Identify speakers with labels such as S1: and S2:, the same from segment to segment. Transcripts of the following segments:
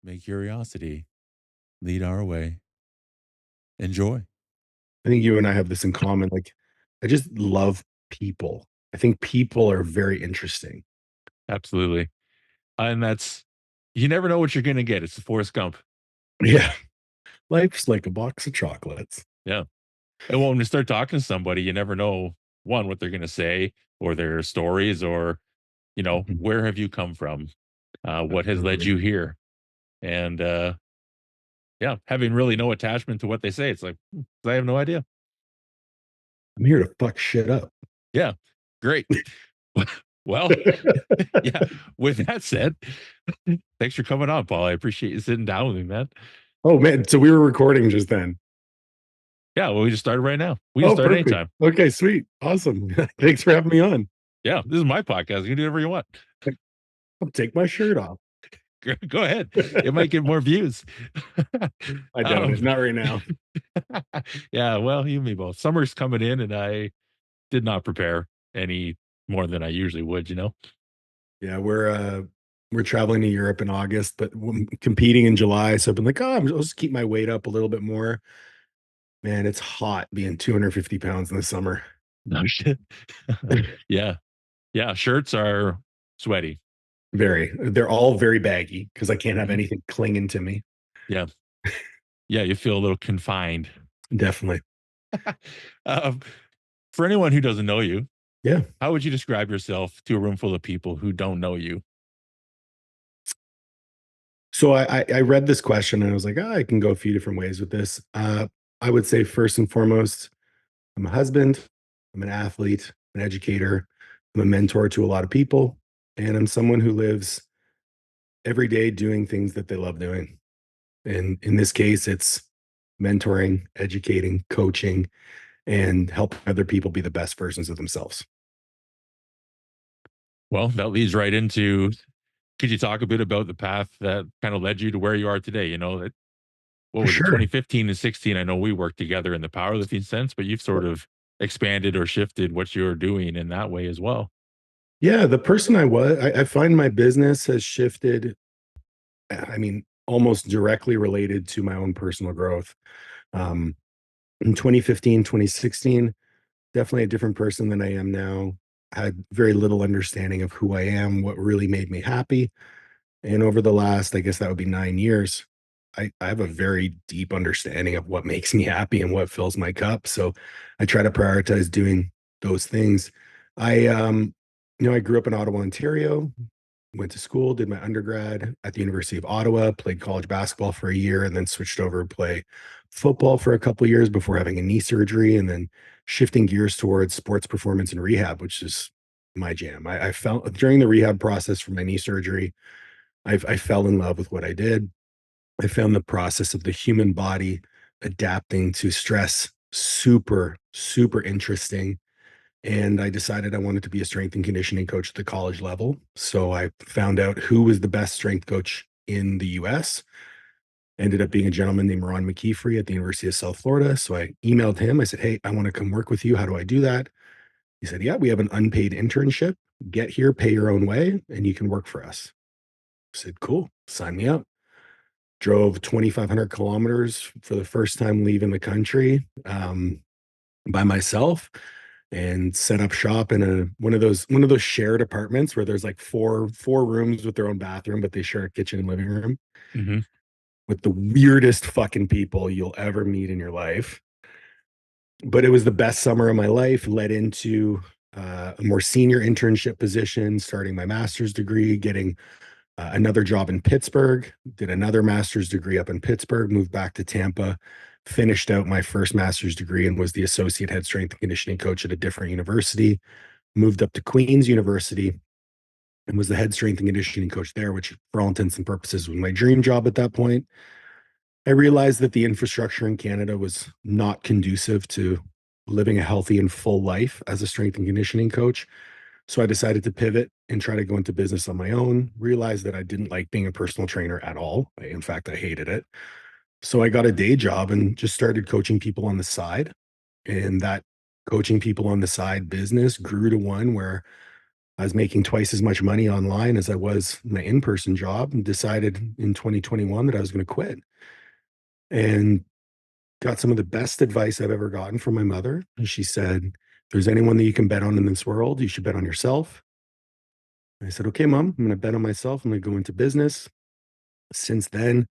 S1: May curiosity lead our way. Enjoy.
S2: I think you and I have this in common. Like, I just love people. I think people are very interesting.
S1: Absolutely. And that's you never know what you're gonna get. It's the Forrest Gump.
S2: Yeah. Life's like a box of chocolates.
S1: Yeah. And when we start talking to somebody, you never know one, what they're gonna say or their stories or,
S2: Mhm.
S1: where have you come from? What has led
S2: Absolutely.
S1: you here? And yeah, having really no attachment to what they say. It's like, I have no idea.
S2: I'm here to fuck shit up.
S1: Yeah. Great. Well, yeah. With that said, thanks for coming on, Paul. I appreciate you sitting down with me, man.
S2: Oh man, so we were recording just then.
S1: Yeah, well, we just started right now. We can
S2: Oh,
S1: start
S2: perfect.
S1: anytime.
S2: Okay, sweet. Awesome. Thanks for having me on.
S1: Yeah, this is my podcast. You can do whatever you want.
S2: I'll take my shirt off.
S1: Go ahead. It might get more views.
S2: I doubt
S1: um,
S2: it. Not right now.
S1: yeah, well, you and me both. Summer's coming in, and I did not prepare any more than I usually would.
S2: Yeah, we're traveling to Europe in August, but competing in July. So I've been like, oh, I'll just keep my weight up a little bit more. Man, it's hot being 250 pounds in the summer.
S1: No shit. Yeah. Yeah. Shirts are sweaty.
S2: They're all very baggy because I can't have
S1: Mhm.
S2: anything clinging to me.
S1: Yeah. Yeah. You feel a little confined.
S2: Definitely.
S1: um, for anyone who doesn't know you,
S2: Yeah.
S1: how would you describe yourself to a room full of people who don't know you?
S2: So I read this question and I was like, I can go a few different ways with this. I would say first and foremost, I'm a husband, I'm an athlete, an educator, I'm a mentor to a lot of people, and I'm someone who lives every day doing things that they love doing. And in this case, it's mentoring, educating, coaching, and helping other people be the best versions of themselves.
S1: Well, that leads right into could you talk a bit about the path that kind of led you to where you are today? What
S2: For
S1: was it,
S2: sure.
S1: 2015 and 16? I know we worked together in the powerlifting sense, but you've sort of expanded or shifted what you're doing in that way as well.
S2: Yeah, the person I was, I find my business has shifted. I mean, almost directly related to my own personal growth. Um, in 2015, 2016, definitely a different person than I am now. Had very little understanding of who I am, what really made me happy. And over the last, I guess that would be 9 years, I have a very deep understanding of what makes me happy and what fills my cup. So I try to prioritize doing those things. I, I grew up in Ottawa, Ontario, went to school, did my undergrad at the University of Ottawa, played college basketball for a year, and then switched over to play football for a couple of years before having a knee surgery, and then shifting gears towards sports performance and rehab, which is my jam. I felt during the rehab process for my knee surgery, I fell in love with what I did. I found the process of the human body adapting to stress super, super interesting. And I decided I wanted to be a strength and conditioning coach at the college level. So I found out who was the best strength coach in the US. Ended up being a gentleman named Ron McKeefrey at the University of South Florida. So I emailed him. I said, hey, I want to come work with you. How do I do that? He said, yeah, we have an unpaid internship. Get here, pay your own way, and you can work for us. I said, cool, sign me up. Drove 2,500 kilometers for the first time leaving the country by myself and set up shop in a one of those shared apartments where there's like four rooms with their own bathroom, but they share a kitchen and living room
S1: Hmm.
S2: with the weirdest fucking people you'll ever meet in your life. But it was the best summer of my life, led into a more senior internship position, starting my master's degree, getting another job in Pittsburgh, did another master's degree up in Pittsburgh, moved back to Tampa, finished out my first master's degree and was the associate head strength and conditioning coach at a different university, moved up to Queen's University and was the head strength and conditioning coach there, which for all intents and purposes was my dream job at that point. I realized that the infrastructure in Canada was not conducive to living a healthy and full life as a strength and conditioning coach. So I decided to pivot and try to go into business on my own, realized that I didn't like being a personal trainer at all. In fact, I hated it. So I got a day job and just started coaching people on the side. And that coaching people on the side business grew to one where I was making twice as much money online as I was my in-person job, and decided in 2021 that I was going to quit. And got some of the best advice I've ever gotten from my mother. And she said, if there's anyone that you can bet on in this world, you should bet on yourself. And I said, okay, mom, I'm going to bet on myself. I'm going to go into business. Since then,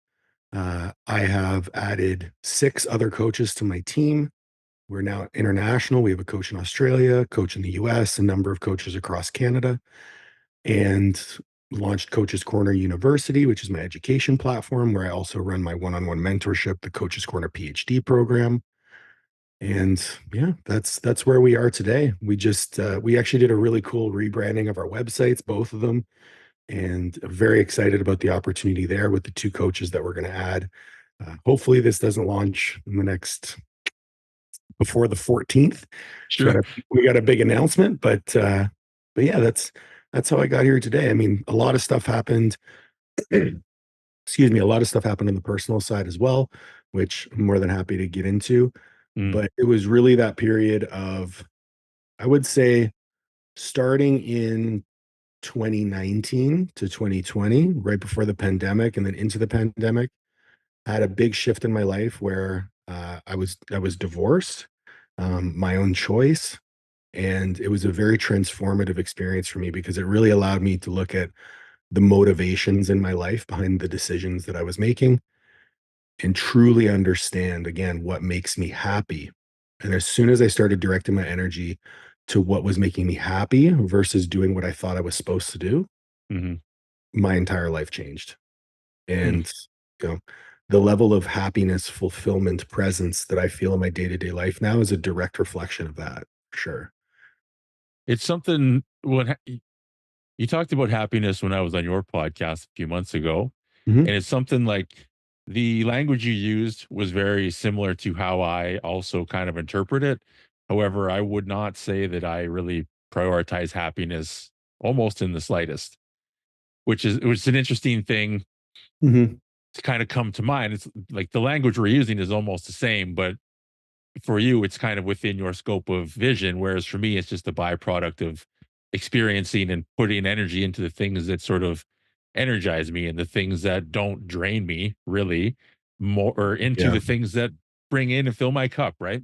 S2: I have added 6 other coaches to my team. We're now international. We have a coach in Australia, a coach in the US, a number of coaches across Canada, and launched Coaches Corner University, which is my education platform where I also run my one-on-one mentorship, the Coaches Corner PhD program. And yeah, that's where we are today. We actually did a really cool rebranding of our websites, both of them, and very excited about the opportunity there with the 2 coaches that we're going to add. Hopefully, this doesn't launch in the next before the 14th.
S1: Sure.
S2: We got a big announcement, but yeah, that's how I got here today. I mean, a lot of stuff happened. Excuse me, a lot of stuff happened on the personal side as well, which I'm more than happy to get into.
S1: Mm,
S2: But it was really that period of, I would say, starting in 2019 to 2020, right before the pandemic, and then into the pandemic, I had a big shift in my life where I was divorced, my own choice, and it was a very transformative experience for me because it really allowed me to look at the motivations in my life behind the decisions that I was making and truly understand again what makes me happy. And as soon as I started directing my energy to what was making me happy versus doing what I thought I was supposed to do,
S1: mhm,
S2: my entire life changed.
S1: mm.
S2: And you know, the level of happiness, fulfillment, presence that I feel in my day-to-day life now is a direct reflection of that, for sure.
S1: It's something when you talked about happiness when I was on your podcast a few months ago,
S2: Mhm,
S1: and it's something like the language you used was very similar to how I also kind of interpret it. However, I would not say that I really prioritize happiness almost in the slightest, which is an interesting thing
S2: mhm.
S1: to kind of come to mind. It's like the language we're using is almost the same, but for you, it's kind of within your scope of vision. Whereas for me, it's just a byproduct of experiencing and putting energy into the things that sort of energize me and the things that don't drain me really more or into
S2: Yeah.
S1: the things that bring in and fill my cup. Right.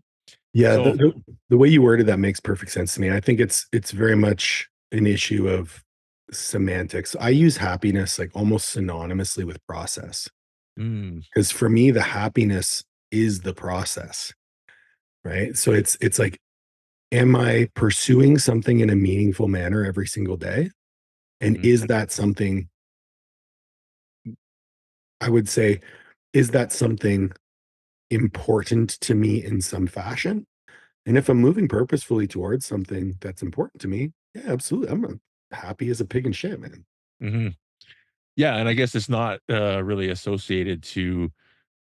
S2: Yeah,
S1: So,
S2: the way you worded that makes perfect sense to me. I think it's very much an issue of semantics. I use happiness like almost synonymously with process
S1: mm,
S2: because for me, the happiness is the process, right? So it's like, am I pursuing something in a meaningful manner every single day? And
S1: mhm,
S2: is that something, I would say, is that something important to me in some fashion? And if I'm moving purposefully towards something that's important to me, yeah, absolutely. I'm happy as a pig in shit, man.
S1: mhm. Yeah. And I guess it's not really associated to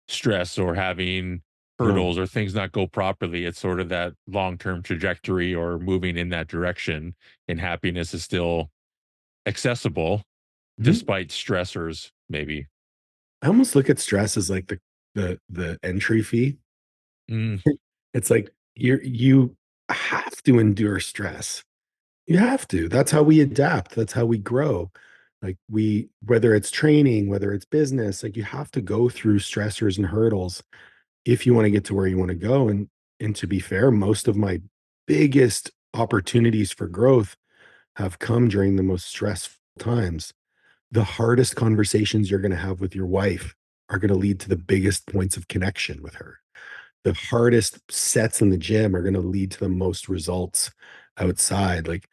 S1: stress or having
S2: No.
S1: hurdles or things not go properly. It's sort of that long term trajectory or moving in that direction. And happiness is still accessible
S2: Mhm.
S1: despite stressors, maybe.
S2: I almost look at stress as like the entry fee.
S1: Mm,
S2: It's like you have to endure stress. You have to. That's how we adapt. That's how we grow. Like we, whether it's training, whether it's business, like you have to go through stressors and hurdles if you want to get to where you want to go. And to be fair, most of my biggest opportunities for growth have come during the most stressful times. The hardest conversations you're going to have with your wife are going to lead to the biggest points of connection with her. The hardest sets in the gym are going to lead to the most results outside. Like,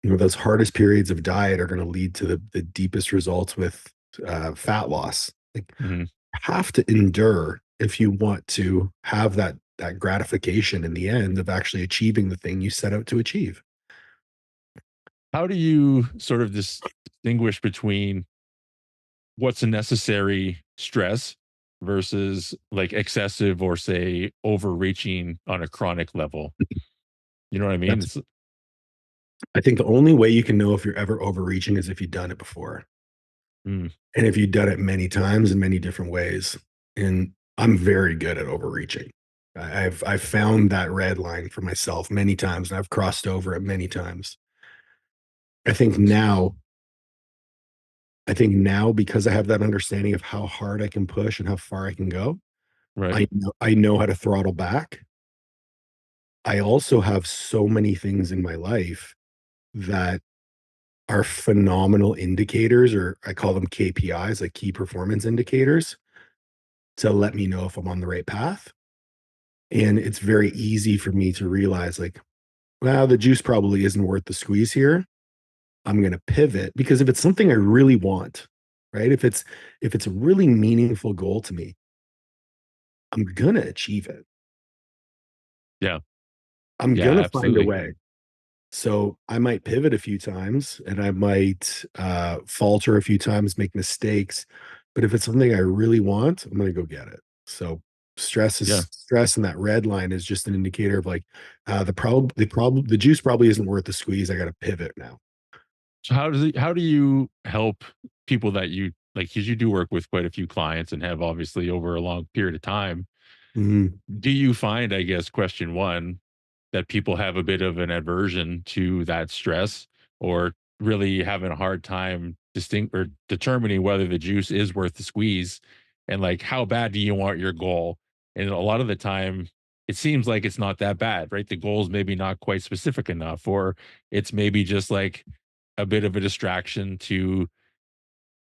S2: those hardest periods of diet are going to lead to the deepest results with fat loss. Like,
S1: mhm.
S2: have to endure if you want to have that gratification in the end of actually achieving the thing you set out to achieve.
S1: How do you sort of distinguish between what's a necessary stress versus like excessive or say overreaching on a chronic level? You know what I mean?
S2: That's
S1: It's
S2: I think the only way you can know if you're ever overreaching is if you've done it before.
S1: mm,
S2: And if you've done it many times in many different ways. And I'm very good at overreaching. I've found that red line for myself many times and I've crossed over it many times. I think now, I think now because I have that understanding of how hard I can push and how far I can go,
S1: Right.
S2: I know how to throttle back. I also have so many things in my life that are phenomenal indicators, or I call them KPIs, like key performance indicators, to let me know if I'm on the right path. And it's very easy for me to realize, like, well, the juice probably isn't worth the squeeze here. I'm going to pivot because if it's something I really want, right? If it's a really meaningful goal to me, I'm going to achieve it.
S1: Yeah.
S2: I'm
S1: Yeah,
S2: going to find a
S1: absolutely.
S2: way. So I might pivot a few times and I might falter a few times, make mistakes. But if it's something I really want, I'm going to go get it. So
S1: Yeah.
S2: stress, and that red line is just an indicator of like the juice probably isn't worth the squeeze. I got to pivot now.
S1: So how do you help people that you like, because you do work with quite a few clients and have obviously over a long period of time.
S2: Mhm.
S1: Do you find, I guess, question one, that people have a bit of an aversion to that stress, or really having a hard time distinct or determining whether the juice is worth the squeeze, and like how bad do you want your goal? And a lot of the time it seems like it's not that bad, right? The goal's maybe not quite specific enough, or it's maybe just like a bit of a distraction to,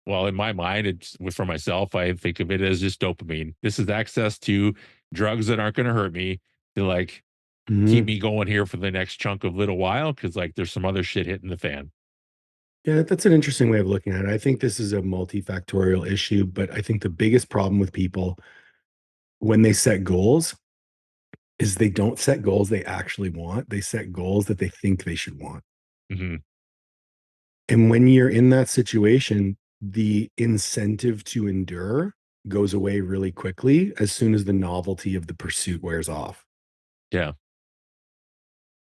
S1: well, in my mind, it's with for myself, I think of it as just dopamine. This is access to drugs that aren't going to hurt me, to like keep
S2: Mhm.
S1: me going here for the next chunk of little while, because like there's some other shit hitting the fan.
S2: Yeah, that's an interesting way of looking at it. I think this is a multifactorial issue, but I think the biggest problem with people when they set goals is they don't set goals they actually want. They set goals that they think they should want.
S1: Hmm.
S2: And when you're in that situation, the incentive to endure goes away really quickly as soon as the novelty of the pursuit wears off.
S1: Yeah.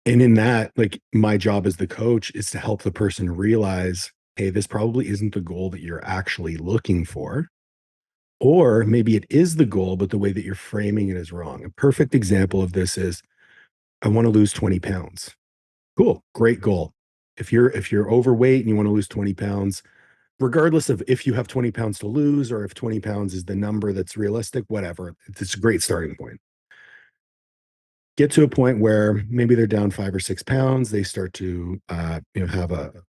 S2: And in that, like my job as the coach is to help the person realize, hey, this probably isn't the goal that you're actually looking for. Or maybe it is the goal, but the way that you're framing it is wrong. A perfect example of this is I want to lose 20 pounds. Cool, great goal. If you're overweight and you want to lose 20 pounds, regardless of if you have 20 pounds to lose or if 20 pounds is the number that's realistic, whatever, it's a great starting point. Get to a point where maybe they're down 5 or 6 pounds. They start to have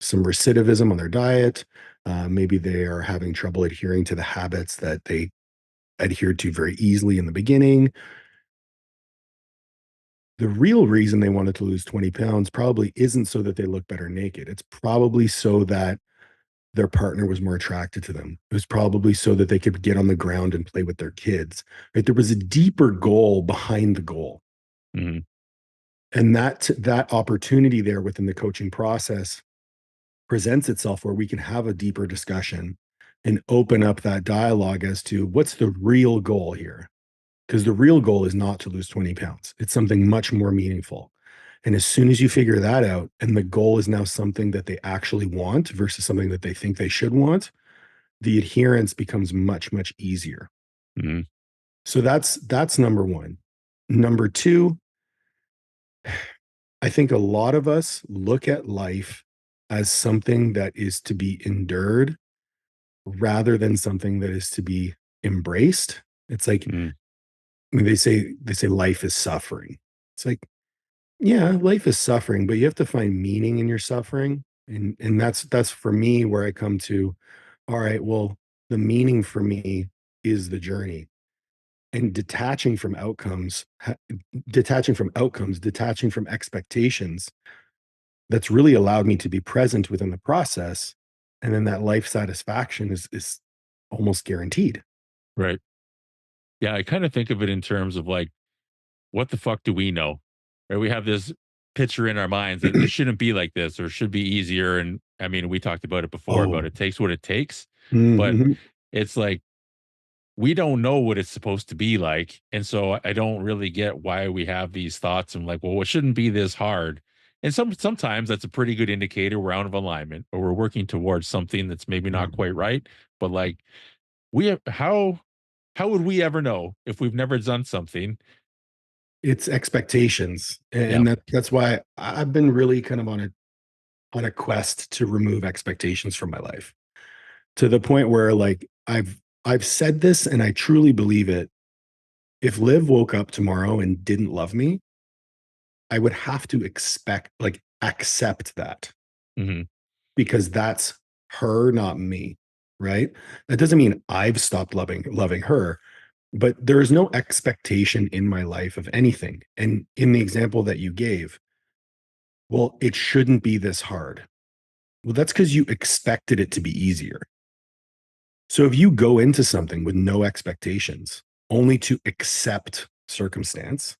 S2: some recidivism on their diet. Maybe they are having trouble adhering to the habits that they adhered to very easily in the beginning. The real reason they wanted to lose 20 pounds probably isn't so that they look better naked. It's probably so that their partner was more attracted to them. It was probably so that they could get on the ground and play with their kids. Right? There was a deeper goal behind the goal.
S1: Hmm.
S2: And that opportunity there within the coaching process presents itself where we can have a deeper discussion and open up that dialogue as to what's the real goal here. Because the real goal is not to lose 20 pounds. It's something much more meaningful. And as soon as you figure that out, and the goal is now something that they actually want versus something that they think they should want, the adherence becomes much, much easier.
S1: Hmm.
S2: So that's number one. Number two, I think a lot of us look at life as something that is to be endured rather than something that is to be embraced. It's like,
S1: Hmm.
S2: I mean, they say life is suffering. It's like, yeah, life is suffering, but you have to find meaning in your suffering. And that's for me where I come to, all right, well, the meaning for me is the journey. And detaching from expectations, that's really allowed me to be present within the process. And then that life satisfaction is almost guaranteed.
S1: Right. Yeah. I kind of think of it in terms of like, what the fuck do we know? Right. We have this picture in our minds that it shouldn't be like this or should be easier. And I mean, we talked about it before about
S2: Oh,
S1: it takes what it takes, but
S2: mhm.
S1: it's like, we don't know what it's supposed to be like. And so I don't really get why we have these thoughts. I'm like, well, it shouldn't be this hard. And sometimes that's a pretty good indicator we're out of alignment or we're working towards something that's maybe
S2: Yeah.
S1: not quite right. But like we have, how would we ever know if we've never done something?
S2: It's expectations.
S1: Yeah.
S2: And that's why I've been really kind of on it. on a quest to remove expectations from my life, to the point where like I've said this and I truly believe it. If Liv woke up tomorrow and didn't love me, I would have to accept that,
S1: Hmm.
S2: because that's her, not me. Right. That doesn't mean I've stopped loving her, but there is no expectation in my life of anything. And in the example that you gave, well, it shouldn't be this hard. Well, that's because you expected it to be easier. So if you go into something with no expectations, only to accept circumstance,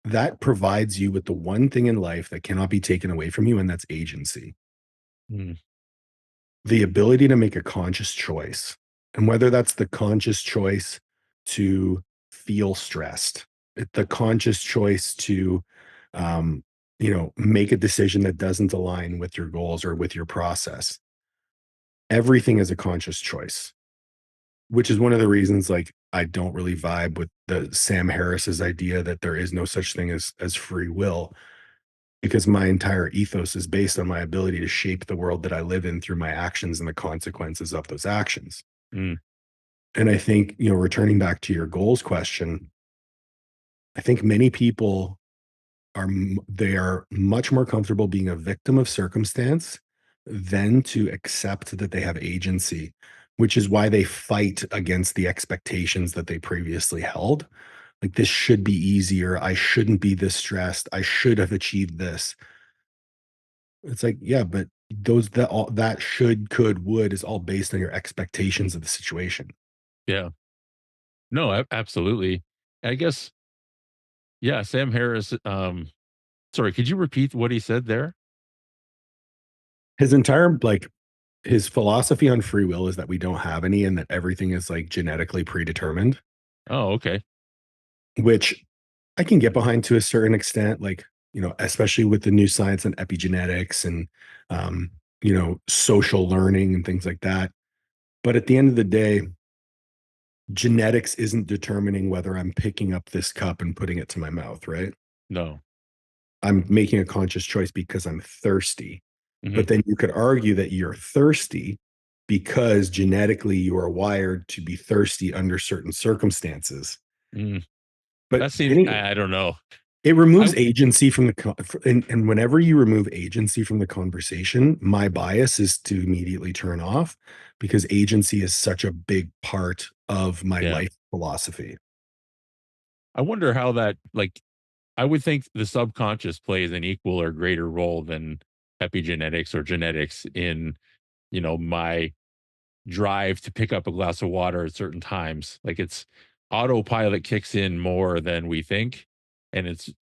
S2: that provides you with the one thing in life that cannot be taken away from you, and that's agency.
S1: Mm.
S2: The ability to make a conscious choice. And whether that's the conscious choice to feel stressed, the conscious choice to, um, make a decision that doesn't align with your goals or with your process. Everything is a conscious choice, which is one of the reasons like I don't really vibe with the Sam Harris's idea that there is no such thing as free will, because my entire ethos is based on my ability to shape the world that I live in through my actions and the consequences of those actions.
S1: Mm.
S2: And I think, returning back to your goals question, I think many people they are much more comfortable being a victim of circumstance than to accept that they have agency, which is why they fight against the expectations that they previously held. Like, this should be easier. I shouldn't be this stressed. I should have achieved this. It's like, yeah, but that should, could, would is all based on your expectations of the situation.
S1: Yeah. No, absolutely. I guess, yeah, Sam Harris, sorry, could you repeat what he said there?
S2: His entire his philosophy on free will is that we don't have any and that everything is like genetically predetermined,
S1: Oh, okay.
S2: which I can get behind to a certain extent, like, especially with the new science and epigenetics and, social learning and things like that. But at the end of the day, genetics isn't determining whether I'm picking up this cup and putting it to my mouth, right?
S1: No.
S2: I'm making a conscious choice because I'm thirsty.
S1: Hmm.
S2: But then you could argue that you're thirsty because genetically you are wired to be thirsty under certain circumstances.
S1: Mm.
S2: But
S1: That seems,
S2: any
S1: I don't know.
S2: It
S1: I,
S2: removes agency from and whenever you remove agency from the conversation, my bias is to immediately turn off, because agency is such a big part of my
S1: yeah.
S2: life philosophy.
S1: I wonder how that, like, I would think the subconscious plays an equal or greater role than epigenetics or genetics in, my drive to pick up a glass of water at certain times. Like, it's autopilot kicks in more than we think. And it's, to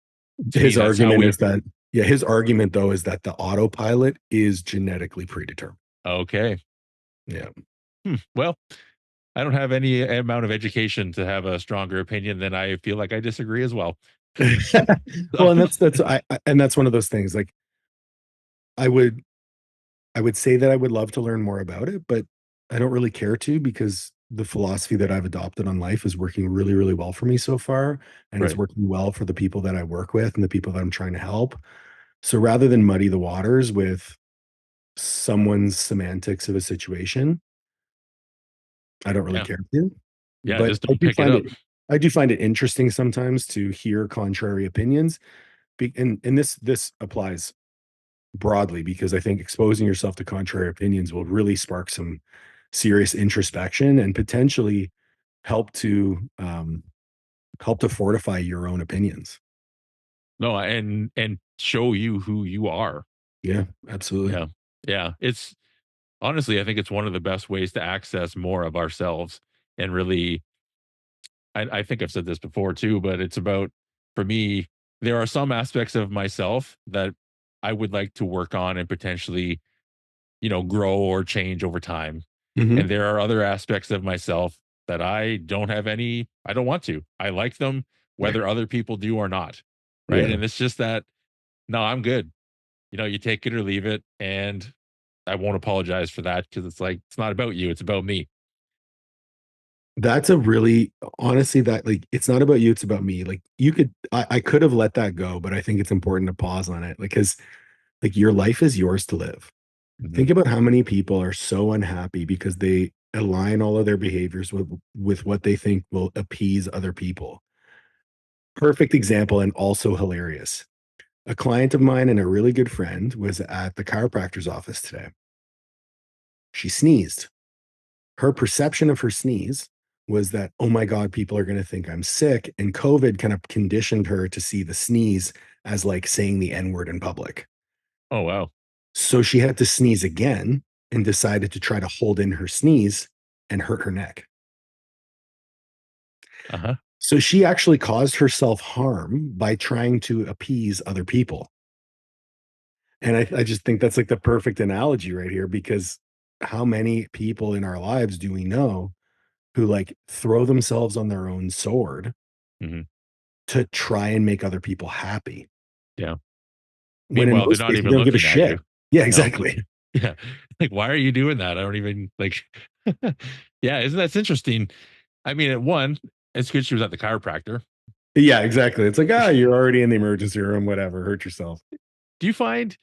S1: me,
S2: His
S1: that's how
S2: argument
S1: we,
S2: is that, yeah, his argument though is that the autopilot is genetically predetermined.
S1: okay.
S2: Yeah.
S1: Well, I don't have any amount of education to have a stronger opinion than I feel like I disagree as well. So,
S2: Well, and that's one of those things. Like, I would I would say that I would love to learn more about it, but I don't really care to, because the philosophy that I've adopted on life is working really, really well for me so far. And it's
S1: right.
S2: working well for the people that I work with and the people that I'm trying to help. So rather than muddy the waters with someone's semantics of a situation, I don't really
S1: Yeah.
S2: care to.
S1: Yeah.
S2: But
S1: Just don't pick it up.
S2: I do find it interesting sometimes to hear contrary opinions. And this applies broadly, because I think exposing yourself to contrary opinions will really spark some serious introspection and potentially help to fortify your own opinions.
S1: No, and show you who you are.
S2: Yeah, absolutely.
S1: Yeah. Yeah. It's honestly, I think it's one of the best ways to access more of ourselves and really, I think I've said this before too, but it's about, for me, there are some aspects of myself that I would like to work on and potentially, grow or change over time. And
S2: Hmm.
S1: there are other aspects of myself that I don't want to. I like them
S2: Right.
S1: whether other people do or not. Right.
S2: Yeah.
S1: And it's just that, no, I'm good. You take it or leave it. And I won't apologize for that, because it's like, it's not about you, it's about me.
S2: That's a really, honestly, that like, it's not about you, it's about me. Like, I could have let that go, but I think it's important to pause on it. Like, because Like your life is yours to live.
S1: Mhm.
S2: Think about how many people are so unhappy because they align all of their behaviors with what they think will appease other people. Perfect example and also hilarious. A client of mine and a really good friend was at the chiropractor's office today. She sneezed. Her perception of her sneeze was that, oh my God, people are going to think I'm sick. And COVID kind of conditioned her to see the sneeze as like saying the N word in public.
S1: Oh, wow.
S2: So she had to sneeze again and decided to try to hold in her sneeze and hurt her neck.
S1: Uh-huh.
S2: So she actually caused herself harm by trying to appease other people. And I just think that's like the perfect analogy right here because how many people in our lives do we know who like throw themselves on their own sword
S1: Mhm.
S2: to try and make other people happy
S1: Yeah.
S2: when in
S1: Meanwhile, they're
S2: most
S1: not
S2: cases they
S1: even
S2: don't give a
S1: looking at you.
S2: shit. Yeah,
S1: No.
S2: exactly.
S1: Yeah. Like, why are you doing that? I don't even like Yeah, isn't that's interesting? I mean, at one, it's good she was at the chiropractor.
S2: Yeah, exactly. It's like, ah, you're already in the emergency room, whatever, hurt yourself.
S1: Do you find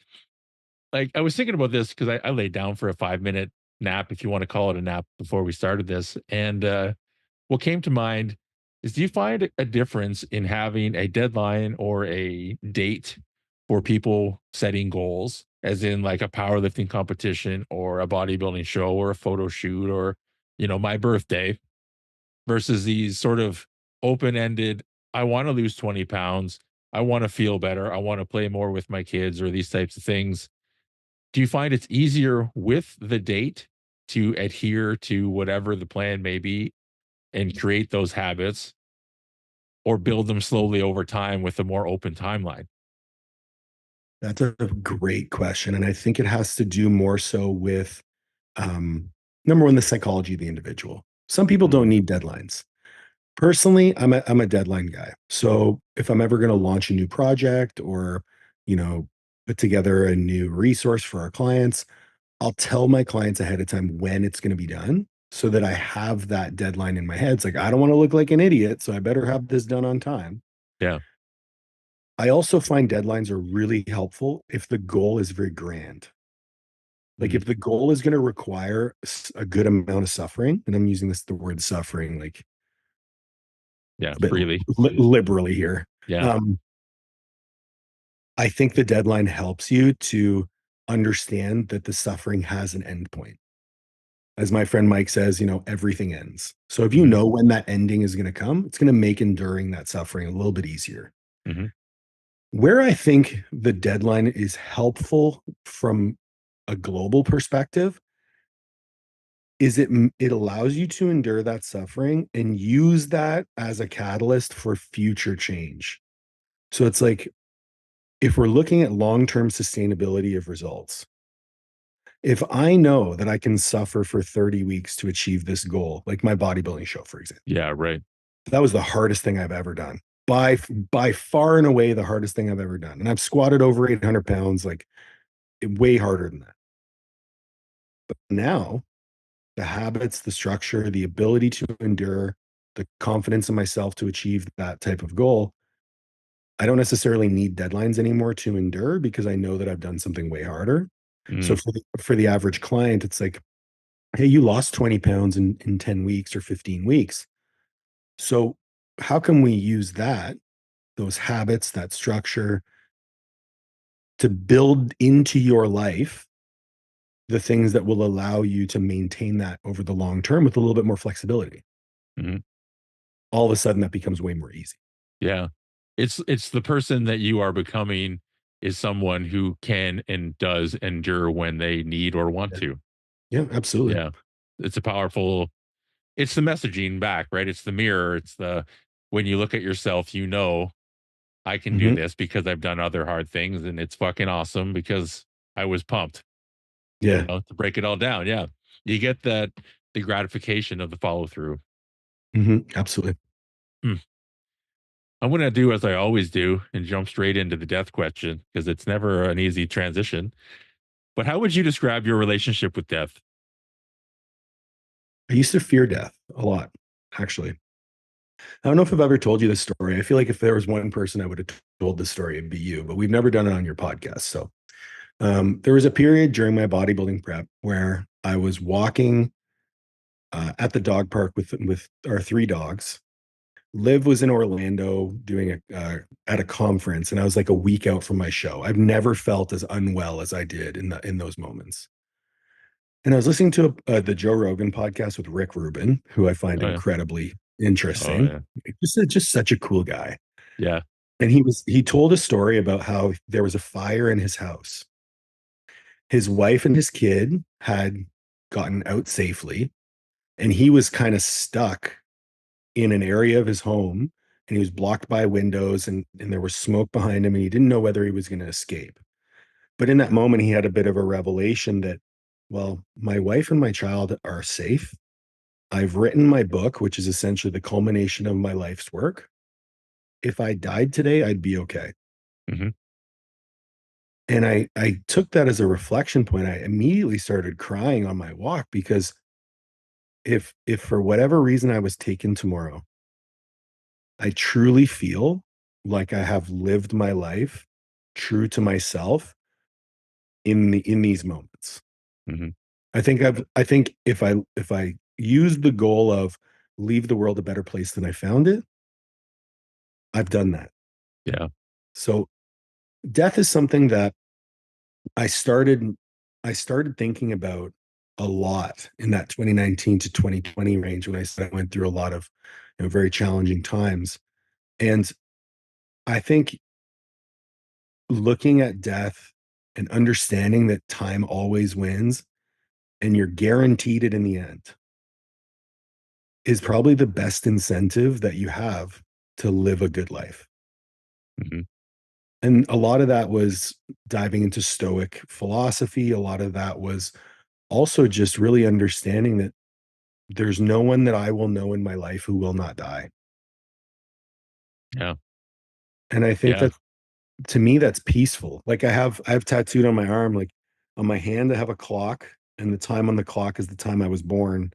S1: like I was thinking about this because I laid down for a 5 minute nap, if you want to call it a nap, before we started this. And what came to mind is do you find a difference in having a deadline or a date for people setting goals, as in like a powerlifting competition or a bodybuilding show or a photo shoot or, my birthday versus these sort of open ended, I want to lose 20 pounds. I want to feel better. I want to play more with my kids or these types of things. Do you find it's easier with the date to adhere to whatever the plan may be and create those habits or build them slowly over time with a more open timeline?
S2: That's a great question. And I think it has to do more so with um, number one, the psychology of the individual. Some people don't
S1: Mhm.
S2: need deadlines. Personally, I'm a deadline guy. So if I'm ever going to launch a new project or, you know, put together a new resource for our clients, I'll tell my clients ahead of time when it's going to be done so that I have that deadline in my head. It's like, I don't want to look like an idiot, so I better have this done on time.
S1: Yeah.
S2: I also find deadlines are really helpful if the goal is very grand. Like
S1: Mhm.
S2: if the goal is going to require a good amount of suffering, and I'm using the word suffering like
S1: Yeah.
S2: a bit
S1: Freely.
S2: liberally here.
S1: Yeah.
S2: Um, I think the deadline helps you to understand that the suffering has an end point. As my friend Mike says, everything ends. So if you
S1: Hmm.
S2: know when that ending is going to come, it's going to make enduring that suffering a little bit easier.
S1: Hmm.
S2: Where I think the deadline is helpful from a global perspective is it allows you to endure that suffering and use that as a catalyst for future change. So it's like if we're looking at long-term sustainability of results, if I know that I can suffer for 30 weeks to achieve this goal, like my bodybuilding show, for example,
S1: Yeah. Right.
S2: that was the hardest thing I've ever done. By far and away the hardest thing I've ever done. And I've squatted over 800 pounds, like way harder than that. But now the habits, the structure, the ability to endure, the confidence in myself to achieve that type of goal, I don't necessarily need deadlines anymore to endure because I know that I've done something way harder. So
S1: Mm.
S2: for the average client, it's like, hey, you lost 20 pounds in 10 weeks or 15 weeks. So how can we use that, those habits, that structure to build into your life the things that will allow you to maintain that over the long term with a little bit more flexibility?
S1: Hmm.
S2: All of a sudden that becomes way more easy.
S1: Yeah. It's the person that you are becoming is someone who can and does endure when they need or want
S2: Yeah,
S1: to.
S2: yeah, absolutely.
S1: Yeah. It's a powerful it's the messaging back, right? It's the mirror. It's the when you look at yourself, I can do
S2: Hmm.
S1: this because I've done other hard things and it's fucking awesome because I was pumped,
S2: Yeah.
S1: to break it all down. Yeah. You get the gratification of the follow through.
S2: Hmm. Absolutely.
S1: Hmm. I'm going to do as I always do and jump straight into the death question because it's never an easy transition. But how would you describe your relationship with death?
S2: I used to fear death a lot, actually. I don't know if I've ever told you this story. I feel like if there was one person I would have told this story, it'd be you, but we've never done it on your podcast. So There was a period during my bodybuilding prep where I was walking at the dog park with our three dogs. Liv was in Orlando doing at a conference, and I was like a week out from my show. I've never felt as unwell as I did in those moments. And I was listening to the Joe Rogan podcast with Rick Rubin, who I find
S1: Oh yeah.
S2: incredibly
S1: Oh
S2: interesting.
S1: yeah.
S2: Just such a cool guy.
S1: Yeah.
S2: And he told a story about how there was a fire in his house. His wife and his kid had gotten out safely, and he was kind of stuck in an area of his home, and he was blocked by windows, and there was smoke behind him, and he didn't know whether he was going to escape. But in that moment, he had a bit of a revelation that, well, my wife and my child are safe. I've written my book, which is essentially the culmination of my life's work. If I died today, I'd be okay.
S1: Hmm.
S2: And I took that as a reflection point. I immediately started crying on my walk because if for whatever reason I was taken tomorrow, I truly feel like I have lived my life true to myself in these moments.
S1: Hmm.
S2: I think if I use the goal of leave the world a better place than I found it, I've done that.
S1: Yeah.
S2: So death is something that I started I started thinking about a lot in that 2019 to 2020 range when I said I went through a lot of very challenging times. And I think looking at death and understanding that time always wins and you're guaranteed it in the end is probably the best incentive that you have to live a good life.
S1: Hmm.
S2: And a lot of that was diving into Stoic philosophy. A lot of that was also just really understanding that there's no one that I will know in my life who will not die.
S1: Yeah.
S2: And I think
S1: Yeah.
S2: that to me, that's peaceful. Like I have tattooed on my arm, like on my hand, I have a clock, and the time on the clock is the time I was born.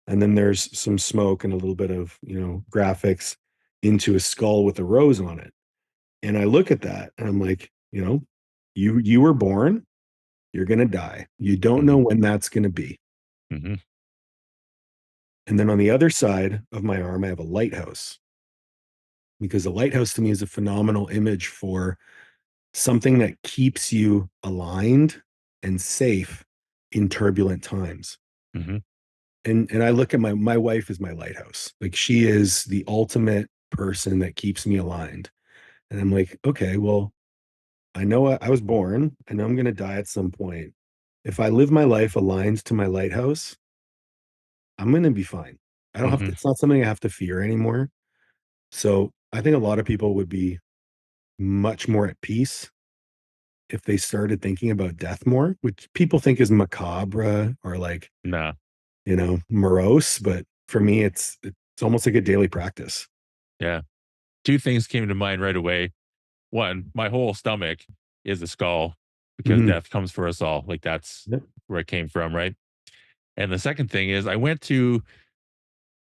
S2: And then there's some smoke and a little bit of, graphics into a skull with a rose on it. And I look at that and I'm like, you were born, you're gonna die. You don't know
S1: Hmm.
S2: when that's gonna be.
S1: Hmm.
S2: And then on the other side of my arm, I have a lighthouse because a lighthouse to me is a phenomenal image for something that keeps you aligned and safe in turbulent times.
S1: Hmm.
S2: And I look at my wife as my lighthouse. Like she is the ultimate person that keeps me aligned. And I'm like, okay, well, I know I was born. I know I'm going to die at some point. If I live my life aligned to my lighthouse, I'm going to be fine. I don't have to,
S1: Hmm.
S2: it's not something I have to fear anymore. So I think a lot of people would be much more at peace if they started thinking about death more, which people think is macabre or like,
S1: Nah.
S2: morose. But for me, it's almost like a daily practice.
S1: Yeah. Two things came to mind right away. One, my whole stomach is a skull because
S2: Mhm.
S1: death comes for us all. Like that's
S2: Yep.
S1: where it came from, right? And the second thing is I went to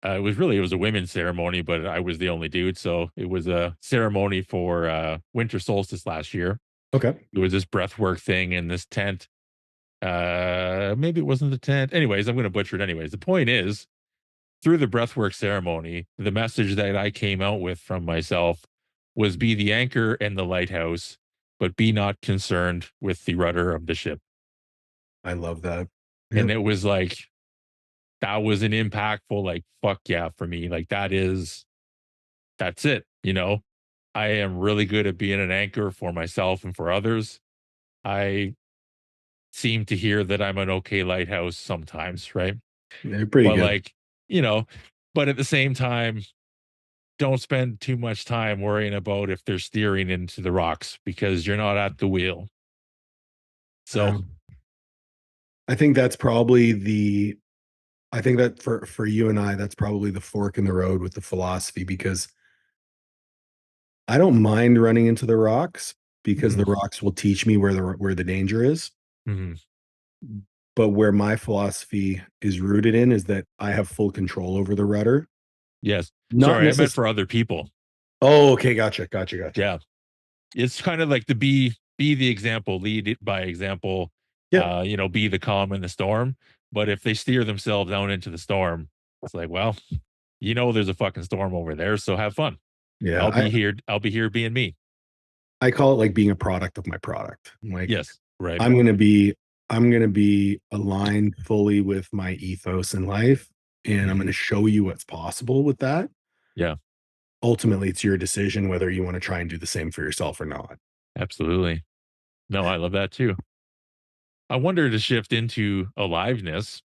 S1: it was a women's ceremony, but I was the only dude. So it was a ceremony for winter solstice last year.
S2: Okay.
S1: It was this breathwork thing in this tent. Maybe it wasn't the tent. Anyways, I'm gonna butcher it anyways. The point is, through the breathwork ceremony, the message that I came out with from myself was be the anchor and the lighthouse, but be not concerned with the rudder of the ship.
S2: I love that.
S1: And
S2: Yep.
S1: it was like that was an impactful, like, fuck yeah, for me. Like that's it, you know. I am really good at being an anchor for myself and for others. I seem to hear that I'm an okay lighthouse sometimes, right?
S2: They're pretty
S1: But
S2: good.
S1: like, you know, but at the same time, don't spend too much time worrying about if they're steering into the rocks because you're not at the wheel. So,
S2: Um, I think that's probably the I think that for you and I, that's probably the fork in the road with the philosophy because I don't mind running into the rocks because the
S1: mhm,
S2: rocks will teach me where the danger is.
S1: mhm.
S2: But where my philosophy is rooted in is that I have full control over the rudder.
S1: Yes.
S2: Not
S1: Sorry, I meant
S2: necessarily.
S1: for other people.
S2: Oh, okay, gotcha.
S1: Yeah. It's kind of like the bee. be the example, lead it by example,
S2: Yeah.
S1: be the calm in the storm. But if they steer themselves down into the storm, it's like, well, there's a fucking storm over there, so have fun.
S2: Yeah.
S1: I'll be here being me.
S2: I call it like being a product of my product. Like
S1: Yes, right.
S2: I'm gonna be I'm gonna be aligned fully with my ethos in life, and I'm
S1: Mhm.
S2: gonna show you what's possible with that.
S1: Yeah,
S2: Ultimately, it's your decision whether you want to try and do the same for yourself or not.
S1: absolutely. No, I love that too. I wonder to shift into aliveness.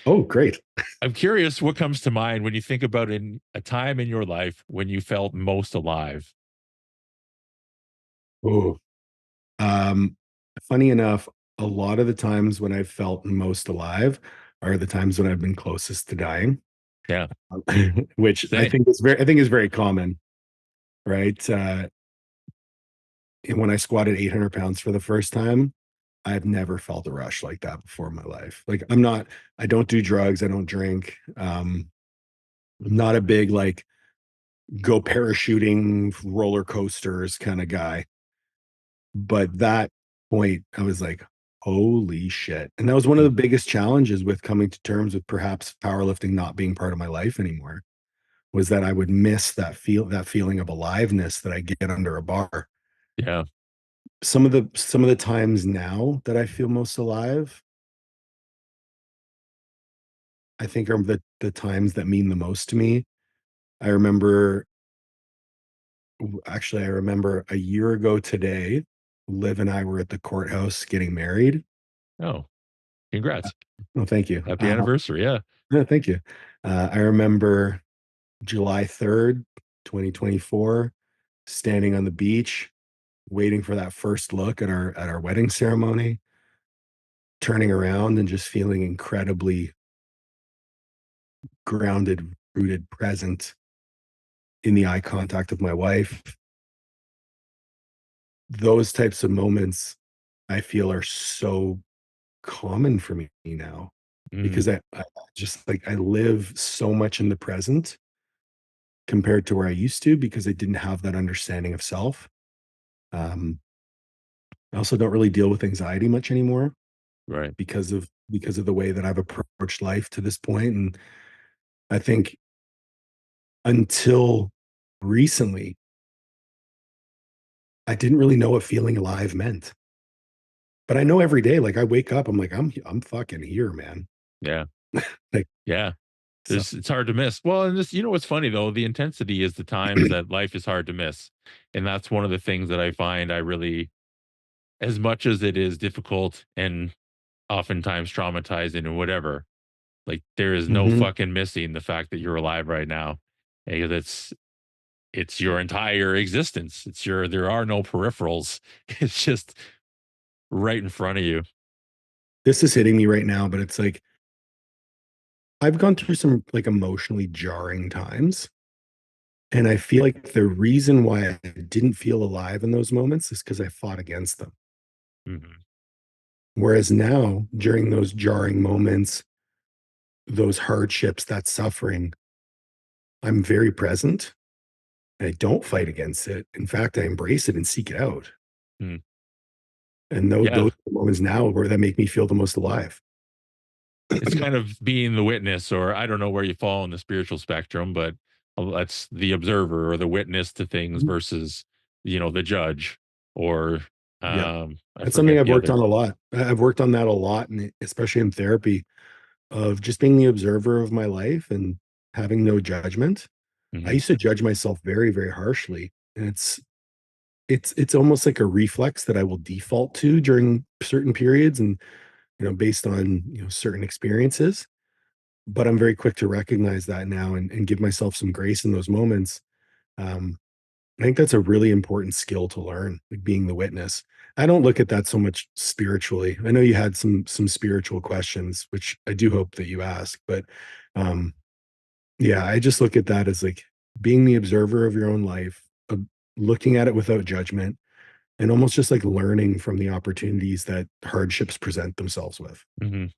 S2: Oh, great.
S1: I'm curious what comes to mind when you think about in a time in your life when you felt most alive.
S2: Oh, um, funny enough, a lot of the times when I've felt most alive are the times when I've been closest to dying,
S1: Yeah,
S2: which
S1: same.
S2: I think is very common, right? And when I squatted 800 pounds for the first time, I've never felt a rush like that before in my life. Like I don't do drugs, I don't drink. I'm not a big like go parachuting roller coasters kind of guy. But that point, I was like, holy shit. And that was one of the
S1: Mm,
S2: biggest challenges with coming to terms with perhaps powerlifting not being part of my life anymore, was that I would miss that feeling of aliveness that I get under a bar.
S1: yeah.
S2: Some of the times now that I feel most alive, I think are the times that mean the most to me. I remember Actually, I remember a year ago today, Liv and I were at the courthouse getting married.
S1: Oh, congrats.
S2: Oh, thank you.
S1: Happy anniversary. Yeah.
S2: No, thank you. I remember July 3rd, 2024, standing on the beach, waiting for that first look at our wedding ceremony, turning around and just feeling incredibly grounded, rooted, present in the eye contact of my wife. Those types of moments I feel are so common for me now
S1: Mm,
S2: because I just like I live so much in the present compared to where I used to because I didn't have that understanding of self. Um, I also don't really deal with anxiety much anymore
S1: right.
S2: because of the way that I've approached life to this point. And I think until recently, I didn't really know what feeling alive meant. But I know every day, like I wake up, I'm like, I'm fucking here, man.
S1: Yeah.
S2: Like
S1: Yeah.
S2: so.
S1: It's hard to miss. Well, and this, what's funny though, the intensity is the times that life is hard to miss. And that's one of the things that I find I really, as much as it is difficult and oftentimes traumatizing and whatever, like there is no
S2: Mhm.
S1: fucking missing the fact that you're alive right now. And it's your entire existence. There are no peripherals. It's just right in front of you.
S2: This is hitting me right now, but it's like I've gone through some like emotionally jarring times. And I feel like the reason why I didn't feel alive in those moments is because I fought against them.
S1: Mhm.
S2: Whereas now, during those jarring moments, those hardships, that suffering, I'm very present. I don't fight against it. In fact, I embrace it and seek it out.
S1: Mm.
S2: And those
S1: Yeah.
S2: are the moments now where that make me feel the most alive.
S1: It's kind of being the witness, or I don't know where you fall on the spiritual spectrum, but that's the observer or the witness to things
S2: Mhm.
S1: versus, the judge or
S2: Yeah.
S1: I
S2: That's something
S1: forget
S2: I've
S1: the
S2: worked
S1: other.
S2: on a lot. I've worked on that a lot, and especially in therapy, of just being the observer of my life and having no judgment. I
S1: Mhm.
S2: used to judge myself very, very harshly. And it's almost like a reflex that I will default to during certain periods and based on certain experiences. But I'm very quick to recognize that now and give myself some grace in those moments. Um, I think that's a really important skill to learn, like being the witness. I don't look at that so much spiritually. I know you had some spiritual questions, which I do hope that you ask, but um, yeah, I just look at that as like being the observer of your own life, looking at it without judgment, and almost just like learning from the opportunities that hardships present themselves with.
S1: Mhm.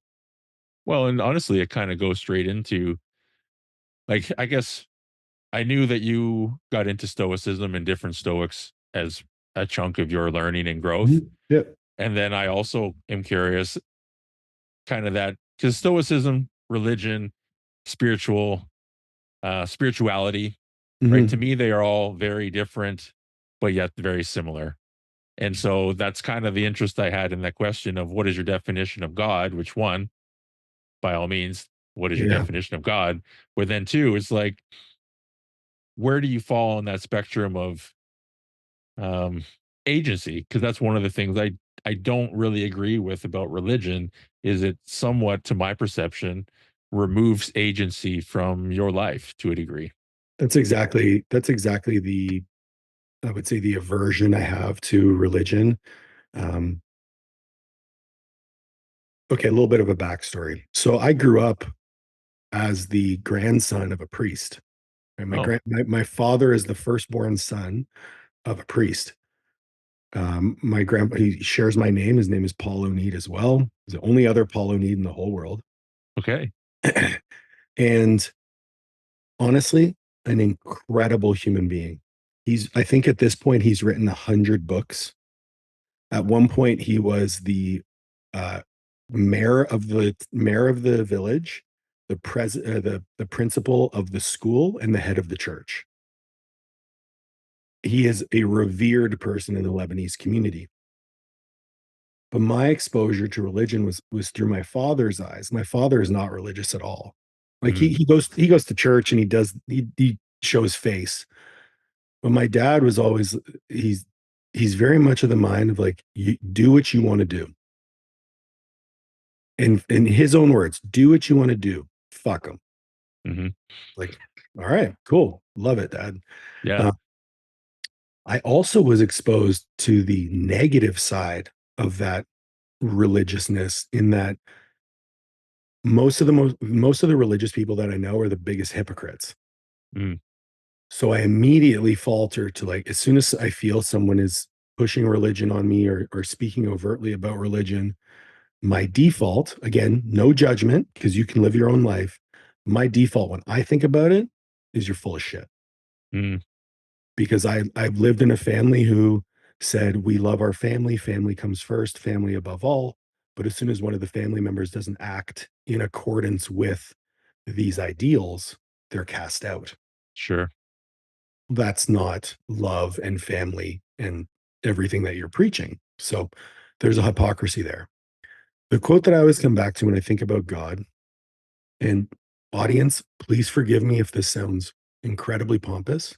S1: Well, and honestly, it kind of goes straight into, like, I guess I knew that you got into stoicism and different stoics as a chunk of your learning and growth.
S2: Mhm. Yeah.
S1: And then I also am curious, kind of that, because stoicism, religion, spiritual spirituality, right? To
S2: Mhm.
S1: me, they are all very different, but yet very similar. And so that's kind of the interest I had in that question of what is your definition of God? Which one, by all means, what is your
S2: Yeah.
S1: definition of God? But then two, it's like, where do you fall on that spectrum of um, agency? Because that's one of the things I don't really agree with about religion is it somewhat, to my perception, removes agency from your life to a degree.
S2: That's exactly the, I would say, the aversion I have to religion. Um, okay, a little bit of a backstory. So I grew up as the grandson of a priest. And
S1: Oh,
S2: my father is the firstborn son of a priest. My grandpa, he shares my name. His name is Paul Oneid as well. He's the only other Paul Oneid in the whole world.
S1: okay.
S2: And honestly, an incredible human being. I think at this point, he's written 100 books. At one point, he was the uh, mayor of the village, the principal of the school, and the head of the church. He is a revered person in the Lebanese community. But my exposure to religion was through my father's eyes. My father is not religious at all. Like
S1: Mm,
S2: he goes to church and he shows face. But my dad was always he's he's very much of the mind of like you do what you want to do. In his own words, do what you want to do. Fuck them.
S1: mhm.
S2: Like, all right, cool. Love it, dad.
S1: Yeah.
S2: Uh, I also was exposed to the negative side of that religiousness in that most of the religious people that I know are the biggest hypocrites.
S1: Mm,
S2: So I immediately falter to like as soon as I feel someone is pushing religion on me or speaking overtly about religion, my default, again, no judgment because you can live your own life. My default when I think about it is you're full of shit.
S1: mm,
S2: Because I've lived in a family who said we love our family, family comes first, family above all. But as soon as one of the family members doesn't act in accordance with these ideals, they're cast out.
S1: sure.
S2: That's not love and family and everything that you're preaching. So there's a hypocrisy there. The quote that I always come back to when I think about God, and audience, please forgive me if this sounds incredibly pompous,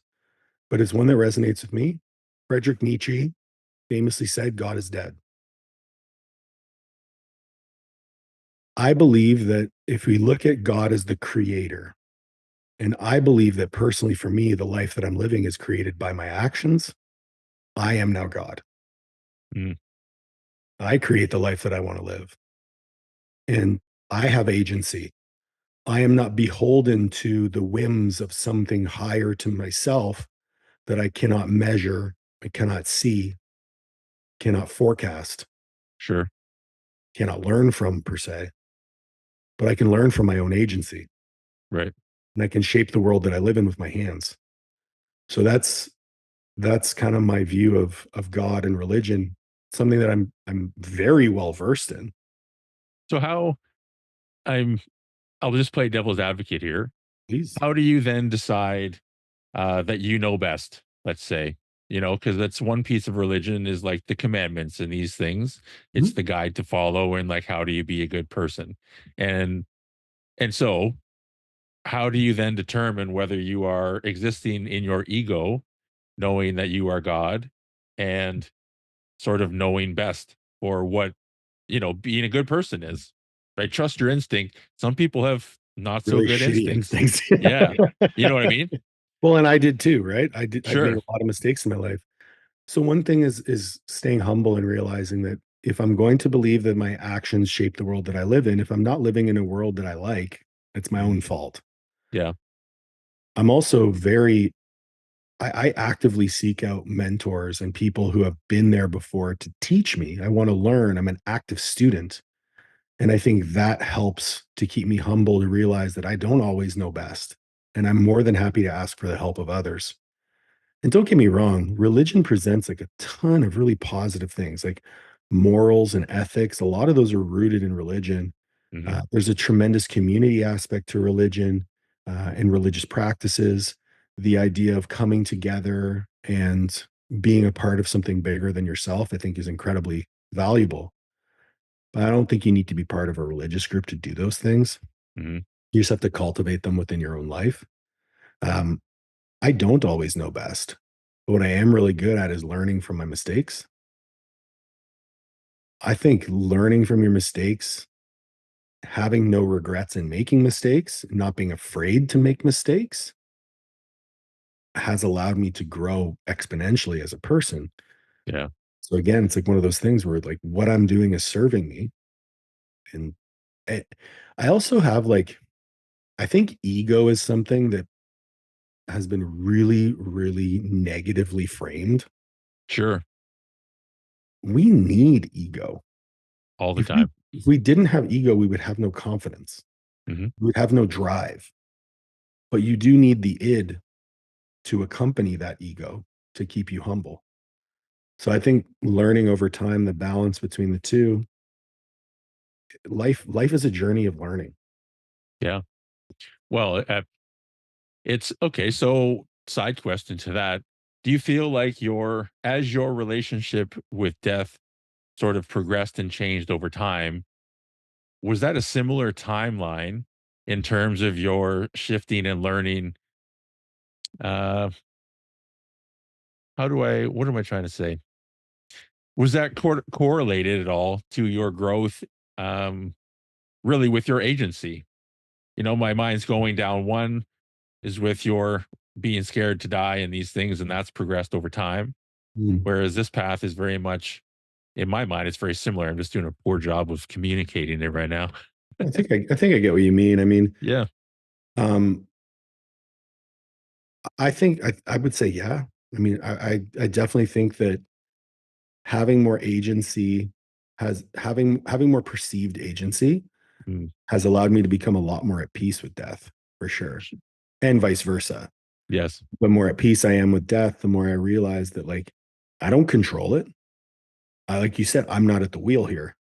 S2: but it's one that resonates with me. Friedrich Nietzsche famously said, God is dead. I believe that if we look at God as the creator, and I believe that personally for me, the life that I'm living is created by my actions, I am now God.
S1: Mm,
S2: I create the life that I want to live. And I have agency. I am not beholden to the whims of something higher to myself that I cannot measure, I cannot see, cannot forecast,
S1: sure.
S2: cannot learn from per se, but I can learn from my own agency
S1: Right.
S2: and I can shape the world that I live in with my hands. So that's kind of my view of God and religion, something that I'm very well versed in.
S1: So how I'm I'll just play devil's advocate here.
S2: Please.
S1: How do you then decide that you know best, let's say, because that's one piece of religion is like the commandments and these things. It's
S2: Mhm.
S1: the guide to follow and like how do you be a good person? And so how do you then determine whether you are existing in your ego, knowing that you are God and sort of knowing best or what, being a good person is, right? Trust your instinct. Some people have not so
S2: Really
S1: good
S2: shitty
S1: instincts.
S2: instincts.
S1: Yeah. You know what I mean?
S2: Well, and I did too, right? I've made
S1: Sure.
S2: a lot of mistakes in my life. So one thing is staying humble and realizing that if I'm going to believe that my actions shape the world that I live in, if I'm not living in a world that I like, it's my own fault.
S1: Yeah.
S2: I'm also I actively seek out mentors and people who have been there before to teach me. I want to learn. I'm an active student. And I think that helps to keep me humble to realize that I don't always know best. And I'm more than happy to ask for the help of others. And don't get me wrong, religion presents like a ton of really positive things, like morals and ethics. A lot of those are rooted in religion.
S1: Hmm.
S2: There's a tremendous community aspect to religion and religious practices. The idea of coming together and being a part of something bigger than yourself, I think, is incredibly valuable. But I don't think you need to be part of a religious group to do those things.
S1: Hmm.
S2: You just have to cultivate them within your own life. Um, I don't always know best. But what I am really good at is learning from my mistakes. I think learning from your mistakes, having no regrets in making mistakes, not being afraid to make mistakes has allowed me to grow exponentially as a person.
S1: Yeah.
S2: So again, it's like one of those things where like what I'm doing is serving me. And I I also have like, I think ego is something that has been really, really negatively framed.
S1: Sure.
S2: We need ego.
S1: All the time.
S2: If we didn't have ego, we would have no confidence.
S1: Hmm.
S2: We would have no drive. But you do need the id to accompany that ego to keep you humble. So I think learning over time the balance between the two, life is a journey of learning.
S1: Yeah. Well, it's okay. So, side question to that: do you feel like as your relationship with death sort of progressed and changed over time, was that a similar timeline in terms of your shifting and learning? Uh, what am I trying to say? Was that correlated at all to your growth, um, really with your agency? My mind's going down. One is with your being scared to die and these things, and that's progressed over time.
S2: Mm.
S1: Whereas this path is very much, in my mind, it's very similar. I'm just doing a poor job of communicating it right now.
S2: I think I get what you mean. I mean,
S1: Yeah.
S2: um, I think I would say yeah. I mean, I definitely think that having more agency having more perceived agency
S1: Mm.
S2: has allowed me to become a lot more at peace with death for sure, and vice versa.
S1: Yes.
S2: The more at peace I am with death, the more I realize that like I don't control it. Like you said, I'm not at the wheel here.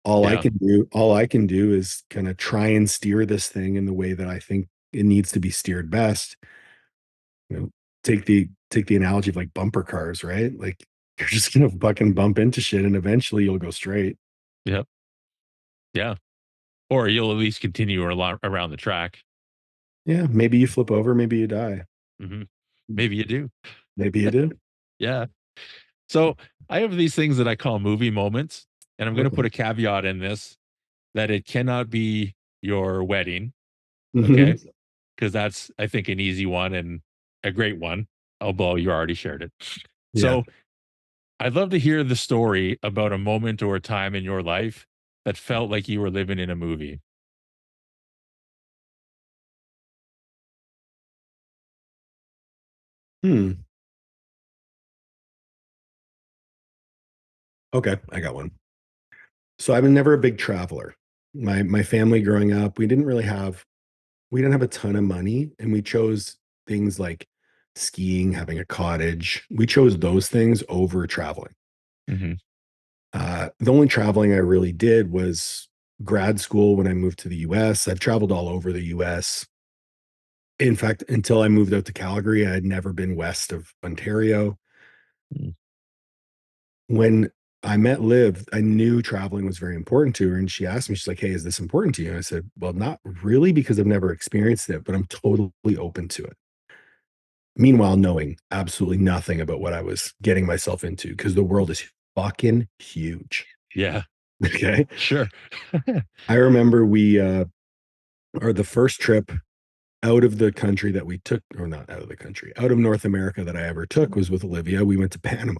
S1: Yeah.
S2: All I can do is kind of try and steer this thing in the way that I think it needs to be steered best. You know, take the analogy of like bumper cars, right? Like you're just gonna fucking bump into shit and eventually you'll go straight.
S1: Yep. Yeah. Or you'll at least continue around the track.
S2: Yeah, maybe you flip over, maybe you die.
S1: Hmm. Maybe you do.
S2: Maybe you do.
S1: Yeah. So I have these things that I call movie moments, and I'm going to
S2: Okay.
S1: put a caveat in this that it cannot be your wedding.
S2: Mhm.
S1: Okay. Because that's, I think, an easy one and a great one, although you already shared it.
S2: Yeah.
S1: So I'd love to hear the story about a moment or a time in your life that felt like you were living in a movie.
S2: Hmm. Okay, I got one. So I've been never a big traveler. My family growing up, we didn't have a ton of money, and we chose things like skiing, having a cottage. We chose those things over traveling.
S1: Hmm.
S2: The only traveling I really did was grad school when I moved to the US. I've traveled all over the US. In fact, until I moved out to Calgary, I had never been west of Ontario. When I met Liv, I knew traveling was very important to her. And she asked me, she's like, "Hey, is this important to you?" And I said, "Well, not really, because I've never experienced it, but I'm totally open to it." Meanwhile, knowing absolutely nothing about what I was getting myself into, because the world is fucking huge.
S1: Yeah,
S2: Okay.
S1: sure.
S2: I remember or the first trip out of the country that we took, or not out of the country, out of North America that I ever took was with Olivia. We went to Panama.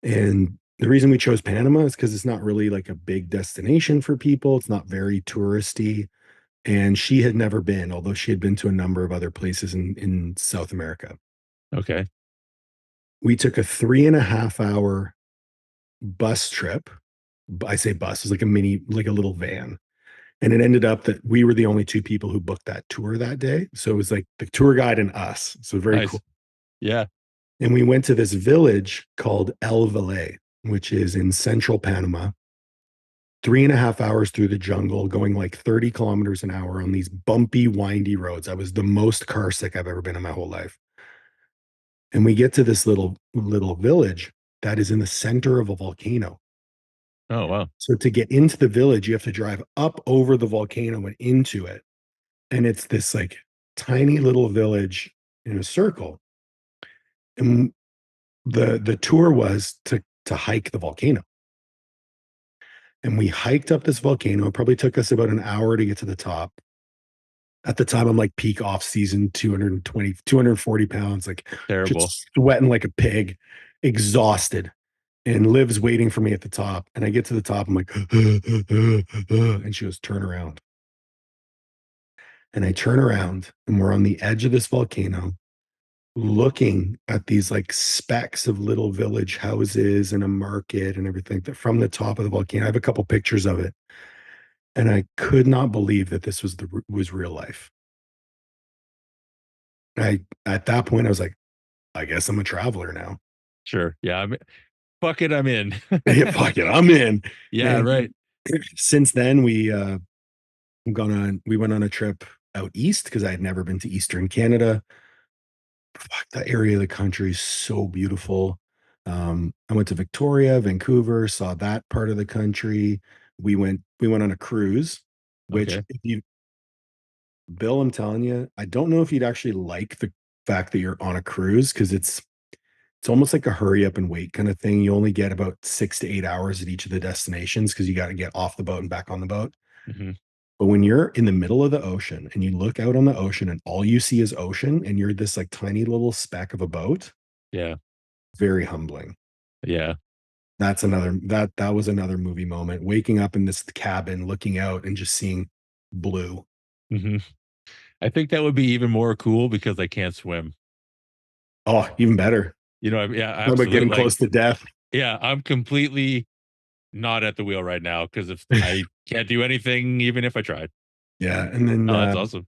S2: And the reason we chose Panama is because it's not really like a big destination for people. It's not very touristy. And she had never been, although she had been to a number of other places in South America.
S1: Okay.
S2: We took a 3.5 hour bus trip. I say bus, it was like a little van. And it ended up that we were the only two people who booked that tour that day. So it was like the tour guide and us. So very cool.
S1: Nice. Yeah.
S2: And we went to this village called El Valle, which is in central Panama, 3.5 hours through the jungle, going like 30 kilometers an hour on these bumpy, windy roads. I was the most car sick I've ever been in my whole life. And we get to this little village that is in the center of a volcano.
S1: Oh, wow.
S2: So to get into the village, you have to drive up over the volcano and into it. And it's this like tiny little village in a circle. And the tour was to hike the volcano. And we hiked up this volcano. It probably took us about an hour to get to the top. At the time, I'm like peak off season, 220, 240 pounds, like
S1: Terrible.
S2: just sweating like a pig, exhausted. And Liv's waiting for me at the top. And I get to the top. I'm like, and she goes, turn around. And I turn around and we're on the edge of this volcano looking at these like specks of little village houses and a market and everything that from the top of the volcano. I have a couple pictures of it. And I could not believe that this was real life. I at that point I was like, I guess I'm a traveler now.
S1: Sure. Yeah. Fuck it. I'm in.
S2: Yeah, fuck it, I'm in.
S1: Yeah.
S2: And
S1: Right.
S2: since then we went on a trip out east because I had never been to Eastern Canada. Fuck, that area of the country is so beautiful. I went to Victoria, Vancouver, saw that part of the country. We went on a cruise, which
S1: Okay.
S2: if you Bill, I'm telling you, I don't know if you'd actually like the fact that you're on a cruise because it's almost like a hurry up and wait kind of thing. You only get about 6 to 8 hours at each of the destinations because you got to get off the boat and back on the boat.
S1: Hmm.
S2: But when you're in the middle of the ocean and you look out on the ocean and all you see is ocean and you're this like tiny little speck of a boat,
S1: Yeah.
S2: very humbling.
S1: Yeah.
S2: That was another movie moment. Waking up in this cabin, looking out and just seeing blue.
S1: Hmm. I think that would be even more cool because I can't swim.
S2: Oh, even better.
S1: Yeah,
S2: Talk about
S1: absolutely.
S2: getting
S1: Like,
S2: close to death.
S1: yeah, I'm completely not at the wheel right now because if I can't do anything, even if I tried.
S2: Yeah. And then
S1: Oh, that's awesome.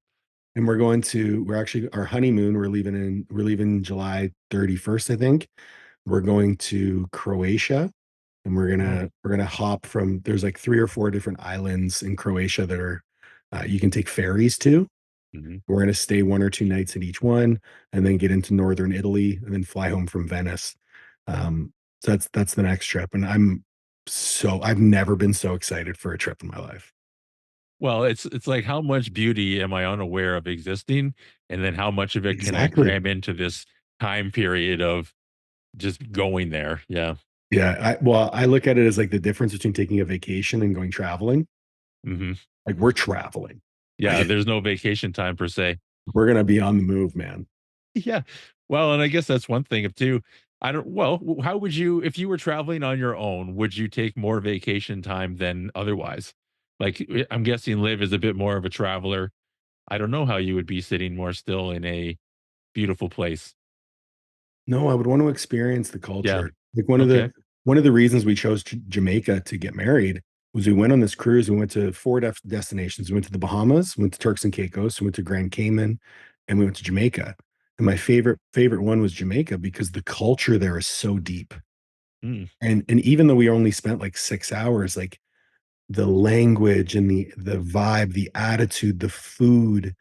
S2: and we're actually our honeymoon, we're leaving July 31st, I think. We're going to Croatia and
S1: Oh,
S2: we're gonna hop from there's like 3 or 4 different islands in Croatia that are you can take ferries to.
S1: hmm.
S2: We're gonna stay 1 or 2 nights at each one and then get into northern Italy and then fly home from Venice. So that's the next trip. And I've never been so excited for a trip in my life.
S1: Well, it's like how much beauty am I unaware of existing, and then how much of it can I
S2: Exactly.
S1: cram into this time period of just going there? Yeah.
S2: Yeah. I look at it as like the difference between taking a vacation and going traveling.
S1: Hmm.
S2: Like we're traveling.
S1: Yeah. There's no vacation time per se.
S2: We're gonna be on the move, man.
S1: Yeah. Well, and I guess that's one thing of too. I don't, well, how would you, if you were traveling on your own, would you take more vacation time than otherwise? Like, I'm guessing Liv is a bit more of a traveler. I don't know how you would be sitting more still in a beautiful place.
S2: No, I would want to experience the
S1: Yeah.
S2: culture. Like one of the
S1: Okay.
S2: one of the reasons we chose Jamaica to get married was we went on this cruise. We went to 4 destinations. We went to the Bahamas, went to Turks and Caicos, we went to Grand Cayman, and we went to Jamaica. And my favorite one was Jamaica because the culture there is so deep.
S1: Mm,
S2: And even though we only spent like 6 hours, like the language and the vibe, the attitude, the food,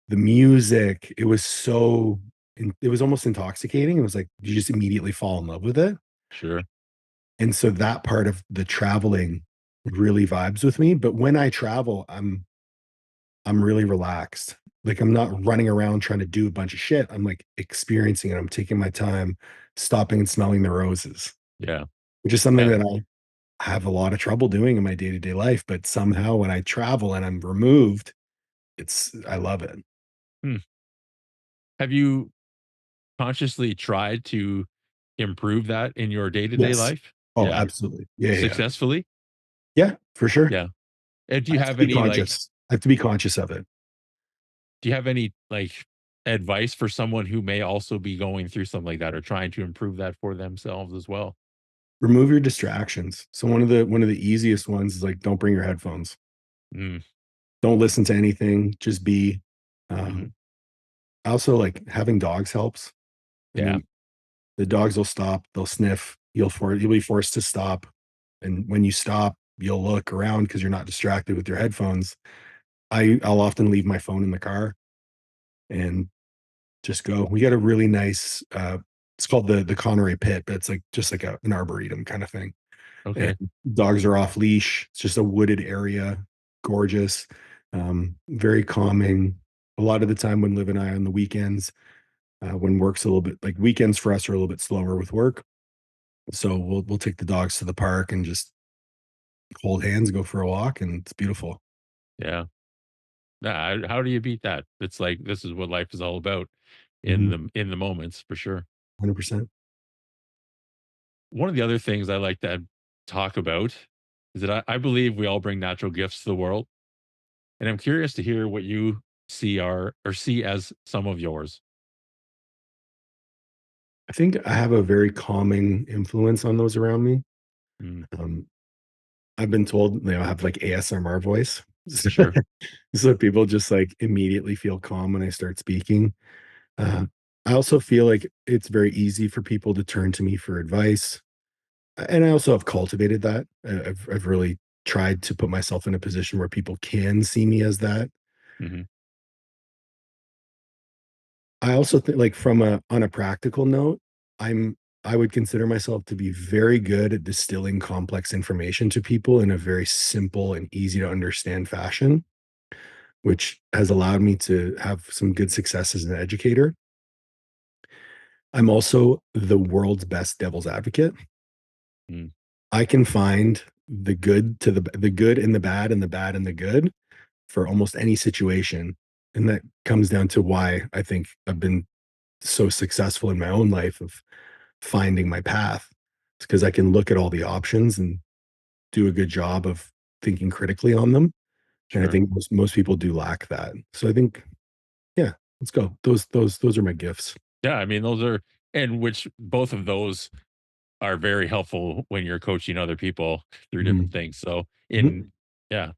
S2: the music, it was almost intoxicating. It was like you just immediately fall in love with it.
S1: sure.
S2: And so that part of the traveling really vibes with me. But when I travel, I'm really relaxed. Like I'm not running around trying to do a bunch of shit. I'm like experiencing it. I'm taking my time, stopping and smelling the roses,
S1: Yeah.
S2: which is something
S1: Yeah.
S2: that I have a lot of trouble doing in my day-to-day life. But somehow when I travel and I'm removed, I love it.
S1: Hmm. Have you consciously tried to improve that in your day-to-day
S2: Yes.
S1: life?
S2: Oh,
S1: Yeah.
S2: absolutely. Yeah, yeah.
S1: Successfully?
S2: Yeah, for sure.
S1: Yeah. And do
S2: I
S1: you
S2: have to
S1: have
S2: be
S1: any like
S2: conscious. I have to be conscious of it.
S1: do you have any like advice for someone who may also be going through something like that or trying to improve that for themselves as well?
S2: Remove your distractions. So one of the easiest ones is like don't bring your headphones.
S1: Mm.
S2: Don't listen to anything, just be.
S1: Hmm.
S2: Um, I also like having dogs helps. I
S1: Yeah.
S2: mean, the dogs will stop, they'll sniff, you'll be forced to stop. And when you stop, you'll look around because you're not distracted with your headphones. I'll often leave my phone in the car and just go. We got a really nice it's called the Connery Pit, but it's like just like an arboretum kind of thing. And
S1: Okay.
S2: dogs are off leash. It's just a wooded area, gorgeous, very calming. A lot of the time when Liv and I on the weekends, when work's a little bit like weekends for us are a little bit slower with work. So we'll take the dogs to the park and just hold hands, go for a walk, and it's beautiful.
S1: Yeah. Yeah. How do you beat that? It's like this is what life is all about
S2: Mhm,
S1: in the moments for sure.
S2: 100%.
S1: One of the other things I like to talk about is that I believe we all bring natural gifts to the world. And I'm curious to hear what you see are or see as some of yours.
S2: I think I have a very calming influence on those around me.
S1: Mm,
S2: Um, I've been told, I have like ASMR voice.
S1: sure.
S2: So people just like immediately feel calm when I start speaking. Uh, I also feel like it's very easy for people to turn to me for advice. And I also have cultivated that. I've really tried to put myself in a position where people can see me as that.
S1: Hmm.
S2: I also think like from a on a practical note, I'm I would consider myself to be very good at distilling complex information to people in a very simple and easy to understand fashion, which has allowed me to have some good success as an educator. I'm also the world's best devil's advocate.
S1: Mm,
S2: I can find the good in the bad and the bad in the good for almost any situation. And that comes down to why I think I've been so successful in my own life of finding my path. It's because I can look at all the options and do a good job of thinking critically on them. And I
S1: sure.
S2: think most people do lack that. So I think, yeah, let's go. Those are my gifts.
S1: Yeah. I mean, those are, and which both of those are very helpful when you're coaching other people through different
S2: Mhm.
S1: things. So,
S2: Mhm.
S1: yeah,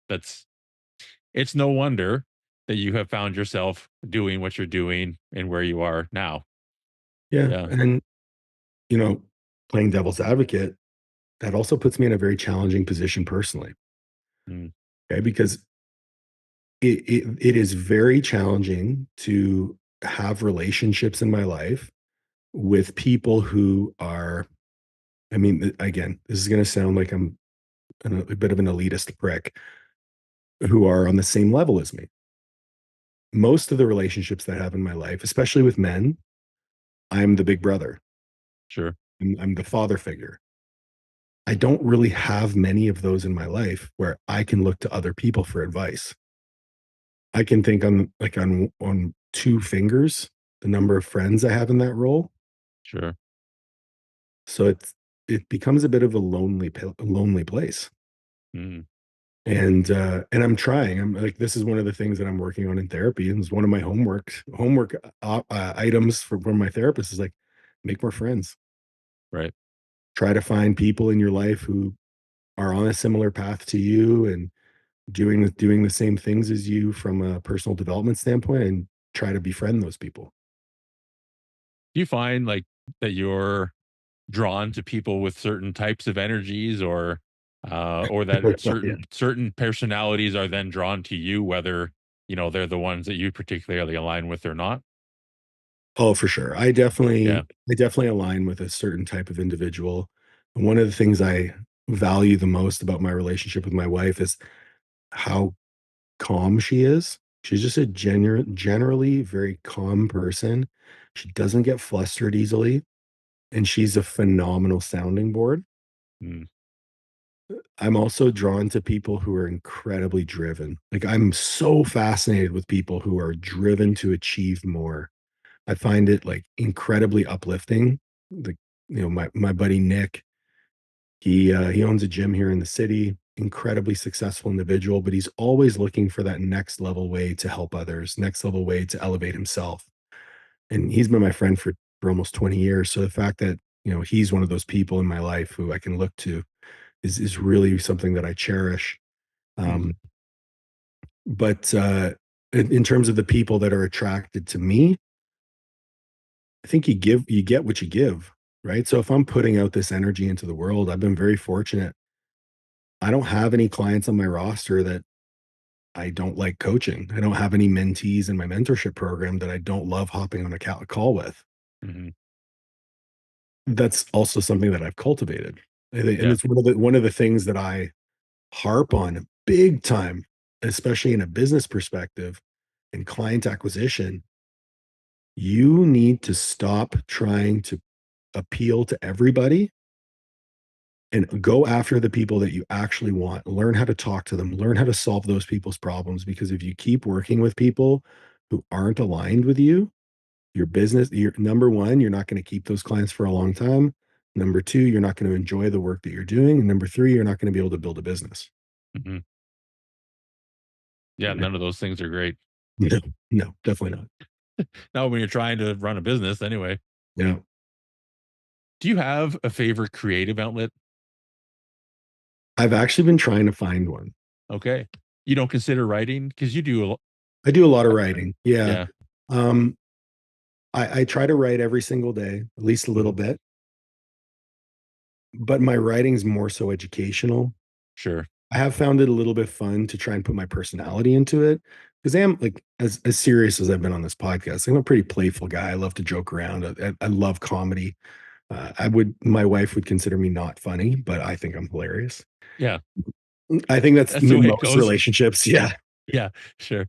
S1: it's no wonder that you have found yourself doing what you're doing and where you are now.
S2: Yeah.
S1: Yeah.
S2: And, you know, playing devil's advocate, that also puts me in a very challenging position personally.
S1: Mm,
S2: Okay. Because it is very challenging to have relationships in my life with people who are, I mean, again, this is going to sound like I'm a bit of an elitist prick, who are on the same level as me. Most of the relationships that I have in my life, especially with men, I'm the big brother.
S1: sure.
S2: I'm the father figure. I don't really have many of those in my life where I can look to other people for advice. I can think on like on two fingers the number of friends I have in that role.
S1: Sure.
S2: So it becomes a bit of a lonely place.
S1: Mm,
S2: And I'm trying. I'm like, this is one of the things that I'm working on in therapy, and it's one of my homework items from my therapist is like, make more friends.
S1: right.
S2: Try to find people in your life who are on a similar path to you and doing the same things as you from a personal development standpoint, and try to befriend those people.
S1: Do you find like that you're drawn to people with certain types of energies or that
S2: Yeah.
S1: certain personalities are then drawn to you, whether, they're the ones that you particularly align with or not?
S2: Oh, for sure.
S1: Yeah.
S2: I definitely align with a certain type of individual. And one of the things I value the most about my relationship with my wife is how calm she is. She's just a generally very calm person. She doesn't get flustered easily, and she's a phenomenal sounding board.
S1: Mm,
S2: I'm also drawn to people who are incredibly driven. Like I'm so fascinated with people who are driven to achieve more. I find it like incredibly uplifting. Like, my buddy Nick, he owns a gym here in the city, incredibly successful individual, but he's always looking for that next level way to help others, next level way to elevate himself. And he's been my friend for almost 20 years. So the fact that, he's one of those people in my life who I can look to is really something that I cherish.
S1: mhm.
S2: Um, But in terms of the people that are attracted to me, I think you get what you give, right? So if I'm putting out this energy into the world, I've been very fortunate. I don't have any clients on my roster that I don't like coaching. I don't have any mentees in my mentorship program that I don't love hopping on a call with.
S1: Hmm.
S2: That's also something that I've cultivated. And
S1: Yeah.
S2: it's one of the things that I harp on big time, especially in a business perspective and client acquisition. You need to stop trying to appeal to everybody and go after the people that you actually want. Learn how to talk to them, learn how to solve those people's problems. Because if you keep working with people who aren't aligned with you, your business, you're number one, you're not going to keep those clients for a long time. Number two, you're not going to enjoy the work that you're doing. And number three, you're not going to be able to build a business.
S1: Hmm. Yeah, none of those things are great.
S2: No, no, definitely not.
S1: Not when you're trying to run a business anyway.
S2: Yeah.
S1: Do you have a favorite creative outlet?
S2: I've actually been trying to find one.
S1: Okay. You don't consider writing because you do a lot.
S2: I do a lot of writing. Yeah.
S1: Yeah.
S2: Um, I try to write every single day, at least a little
S1: Mhm.
S2: bit, but my writing's more so educational.
S1: Sure.
S2: I have found it a little bit fun to try and put my personality into it because I am like as serious as I've been on this podcast. I'm a pretty playful guy. I love to joke around. I love comedy. My wife would consider me not funny, but I think I'm hilarious.
S1: Yeah.
S2: I think that's
S1: That's the
S2: in
S1: way it
S2: most
S1: goes.
S2: relationships. Yeah.
S1: Yeah. Sure.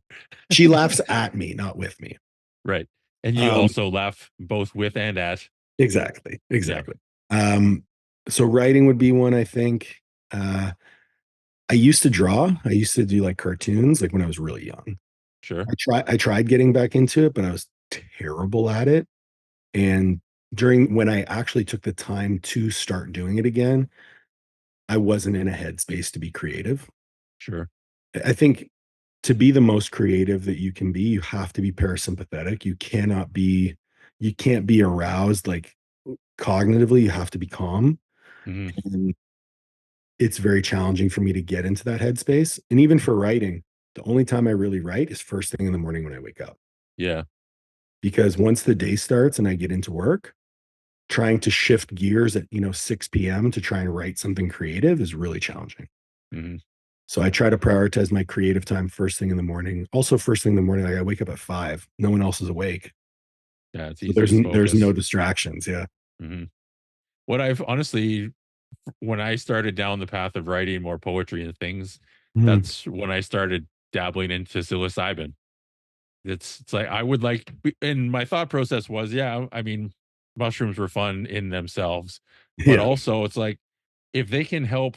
S2: She laughs at me, not with me.
S1: Right. And you
S2: Um,
S1: also laugh both with and at.
S2: exactly.
S1: Yeah.
S2: Exactly. Um, so writing would be one, I think. Uh, I used to draw. I used to do like cartoons, like when I was really young.
S1: Sure.
S2: I tried getting back into it, but I was terrible at it. And during when I actually took the time to start doing it again, I wasn't in a headspace to be creative.
S1: Sure.
S2: I think to be the most creative that you can be, you have to be parasympathetic. You can't be aroused like cognitively. You have to be calm.
S1: Hmm.
S2: And it's very challenging for me to get into that headspace. And even for writing, the only time I really write is first thing in the morning when I wake up.
S1: Yeah.
S2: Because once the day starts and I get into work, trying to shift gears at 6 p.m. to try and write something creative is really challenging.
S1: Hmm.
S2: So I try to prioritize my creative time first thing in the morning. Also, first thing in the morning, like I wake up at 5. No one else is awake,
S1: Yeah. It's
S2: so
S1: easiest
S2: there's no
S1: focus.
S2: distractions. Yeah.
S1: Hmm. What I've honestly, when I started down the path of writing more poetry and things,
S2: Mhm.
S1: that's when I started dabbling into psilocybin. It's like I would like, and my thought process was, yeah, I mean, mushrooms were fun in themselves, but
S2: Yeah.
S1: also it's like if they can help,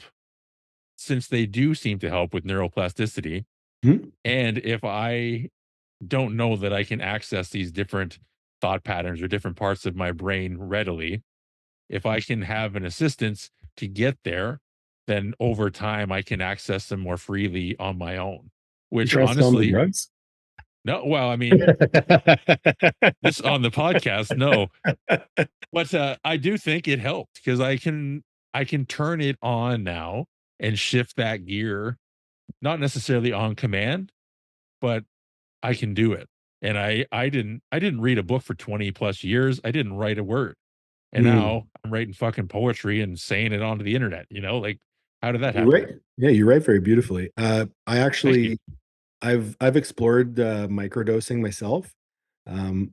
S1: since they do seem to help with neuroplasticity,
S2: Mhm.
S1: and if I don't know that I can access these different thought patterns or different parts of my brain readily, if I can have an assistance to get there, then over time I can access them more freely on my own.
S2: You
S1: Which
S2: try to sell them the
S1: honestly,
S2: drugs?
S1: no, well, I mean, this on the podcast, no, but I do think it helped because I can turn it on now and shift that gear, not necessarily on command, but I can do it. And I didn't read a book for 20 plus years. I didn't write a word. And
S2: Mm.
S1: now I'm writing fucking poetry and saying it onto the internet, like how did that
S2: You
S1: happen?
S2: write, yeah, you write very beautifully. I
S1: Thank you.
S2: actually, I've explored microdosing myself. I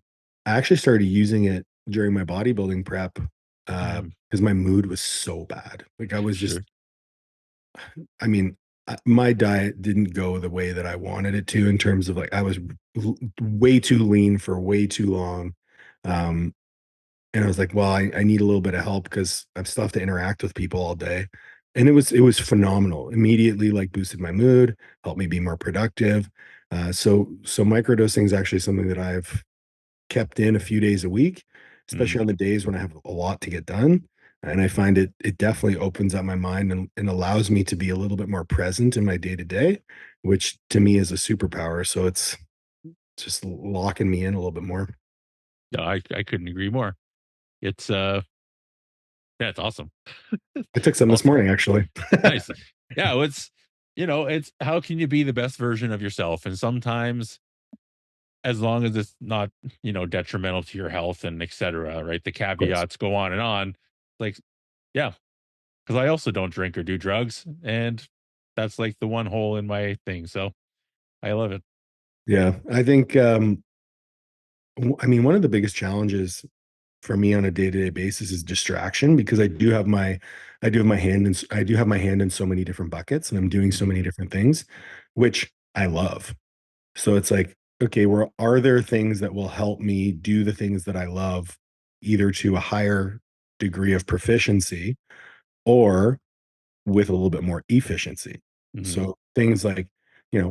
S2: actually started using it during my bodybuilding prep
S1: Mhm.
S2: because my mood was so bad. Like I was just,
S1: Sure.
S2: I mean, my diet didn't go the way that I wanted it to in terms of like I was way too lean for way too long. Um, and I was like, well, I need a little bit of help because I still have to interact with people all day. And it was phenomenal. Immediately like boosted my mood, helped me be more productive. So microdosing is actually something that I've kept in a few days a week,
S1: Mhm.
S2: especially on the days when I have a lot to get done. And I find it definitely opens up my mind and allows me to be a little bit more present in my day to day, which to me is a superpower. So it's just locking me in a little bit more.
S1: No, I couldn't agree more. It's yeah, it's awesome.
S2: I took some this
S1: Also
S2: morning, actually.
S1: nice. Yeah, it's how can you be the best version of yourself? And sometimes, as long as it's not, detrimental to your health and etc., right? The
S2: Of course.
S1: caveats go on and on. Like, yeah, because I also don't drink or do drugs. And that's like the one hole in my thing. So I love it.
S2: Yeah. I think, I mean, one of the biggest challenges for me on a day-to-day basis is distraction because I do have my hand in so many different buckets and I'm doing so
S1: Mhm,
S2: many different things, which I love. So it's like, okay, well, are there things that will help me do the things that I love, either to a higher degree of proficiency or with a little bit more efficiency?
S1: mhm.
S2: So things like,